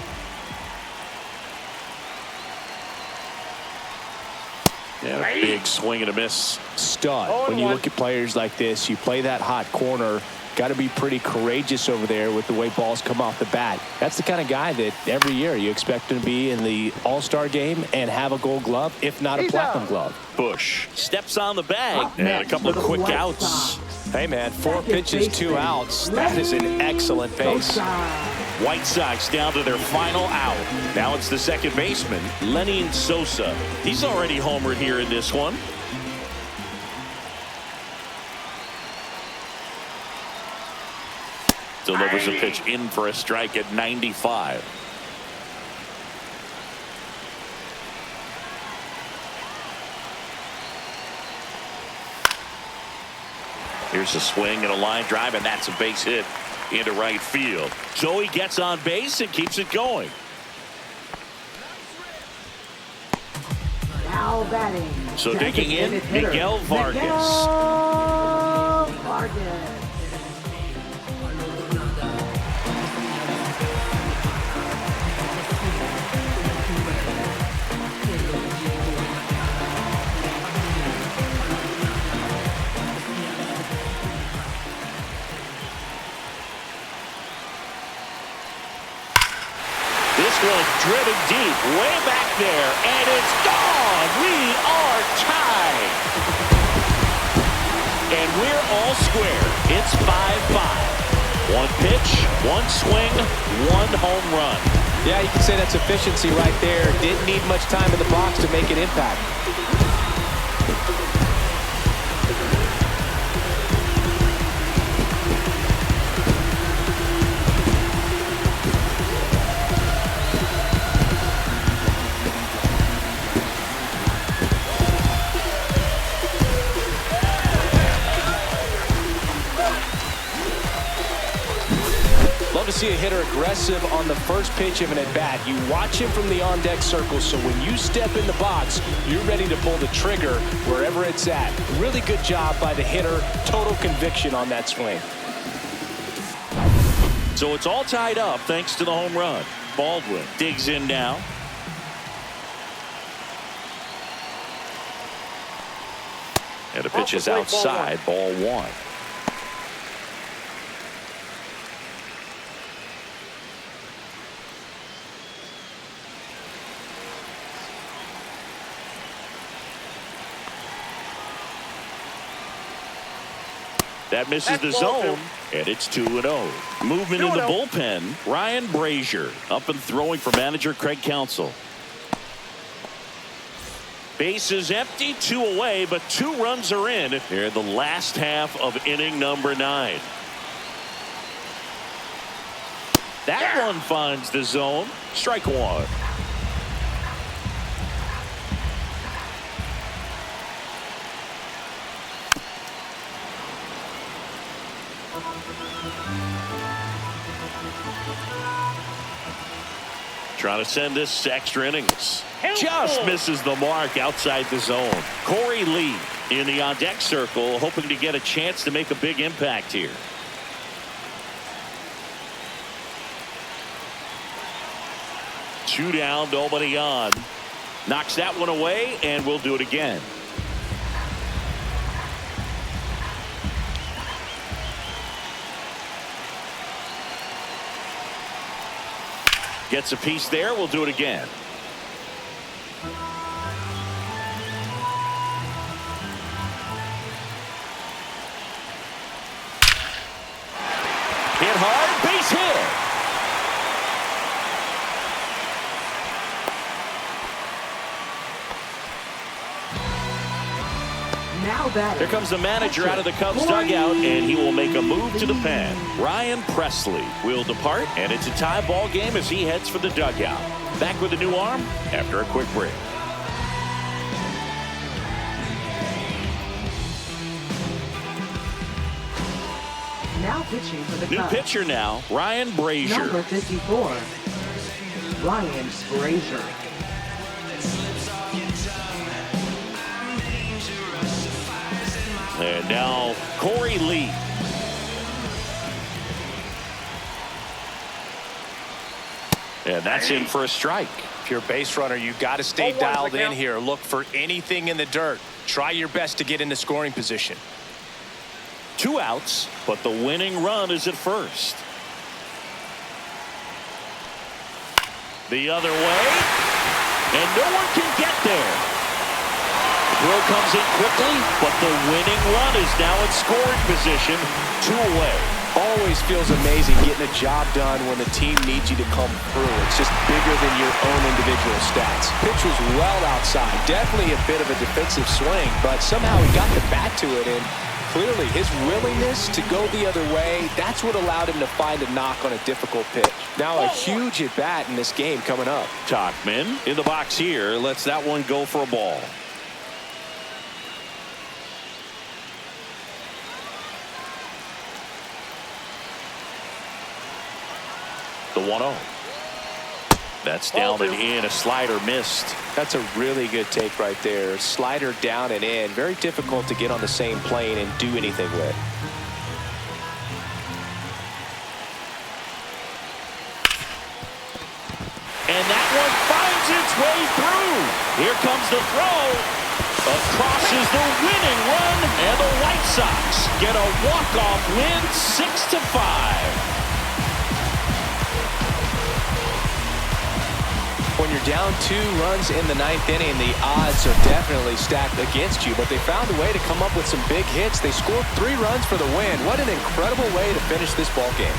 Yeah, a big swing and a miss. Stud. When you look at players like this, you play that hot corner. Got to be pretty courageous over there with the way balls come off the bat. That's the kind of guy that every year you expect him to be in the All-Star game and have a Gold Glove, if not a Platinum Glove. Busch steps on the bag and a couple of quick outs. Hey, man, 4 pitches, 2 outs. That is an excellent pace. White Sox down to their final out. Now it's the second baseman, Lenny Sosa. He's already homered here in this one. Delivers a pitch in for a strike at 95. Here's a swing and a line drive, and that's a base hit into right field. Joey gets on base and keeps it going. Now batting. So digging in, Miguel Vargas. Miguel Vargas. one driven deep, way back there, and it's gone. We are tied. And we're all square. It's 5-5. One pitch, one swing, one home run. Yeah, you can say that's efficiency right there. Didn't need much time in the box to make an impact. Love to see a hitter aggressive on the first pitch of an at-bat. You watch him from the on-deck circle, so when you step in the box, you're ready to pull the trigger wherever it's at. Really good job by the hitter. Total conviction on that swing. So it's all tied up thanks to the home run. Baldwin digs in now. And the pitch is outside, ball one. That misses the zone, and it's 2-0. Movement in the bullpen, Ryan Brazier up and throwing for manager Craig Counsell. Base is empty, 2 away, but 2 runs are in here in the last half of inning number 9. That one finds the zone. Strike one. Trying to send this to extra innings. Just misses the mark outside the zone. Corey Lee in the on-deck circle, hoping to get a chance to make a big impact here. Two down, nobody on. Knocks that one away, and we'll do it again. Gets a piece there. We'll do it again. Hit hard, base hit. Here comes the manager out of the Cubs dugout, and he will make a move to the pen. Ryan Presley will depart, and it's a tie ball game as he heads for the dugout. Back with a new arm after a quick break. Now pitching for the New Cubs. pitcher now, Ryan Brazier. Number 54, Ryan Brazier. And now Corey Lee. And that's in for a strike. If you're a base runner, you've got to stay dialed in here. Look for anything in the dirt. Try your best to get into scoring position. 2 outs, but the winning run is at first. The other way, and no one can get there. Throw comes in quickly, but the winning run is now in scoring position. 2 away. Always feels amazing getting a job done when the team needs you to come through. It's just bigger than your own individual stats. Pitch was well outside. Definitely a bit of a defensive swing, but somehow he got the bat to it, and clearly his willingness to go the other way, that's what allowed him to find a knock on a difficult pitch. Now a huge at bat in this game coming up. Tachman in the box here lets that one go for a ball. The 1-0. That's down and in. A slider missed. That's a really good take right there. Slider down and in. Very difficult to get on the same plane and do anything with. And that one finds its way through. Here comes the throw. Across is the winning run, and the White Sox get a walk-off win, 6-5. when you're down 2 runs in the 9th inning, the odds are definitely stacked against you, but they found a way to come up with some big hits. They scored 3 runs for the win. What an incredible way to finish this ball game.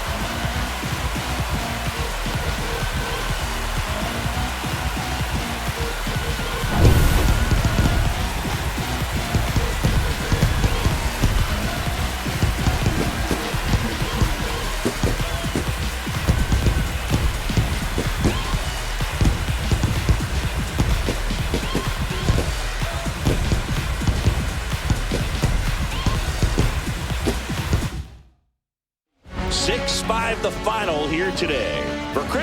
The final here today. For Chris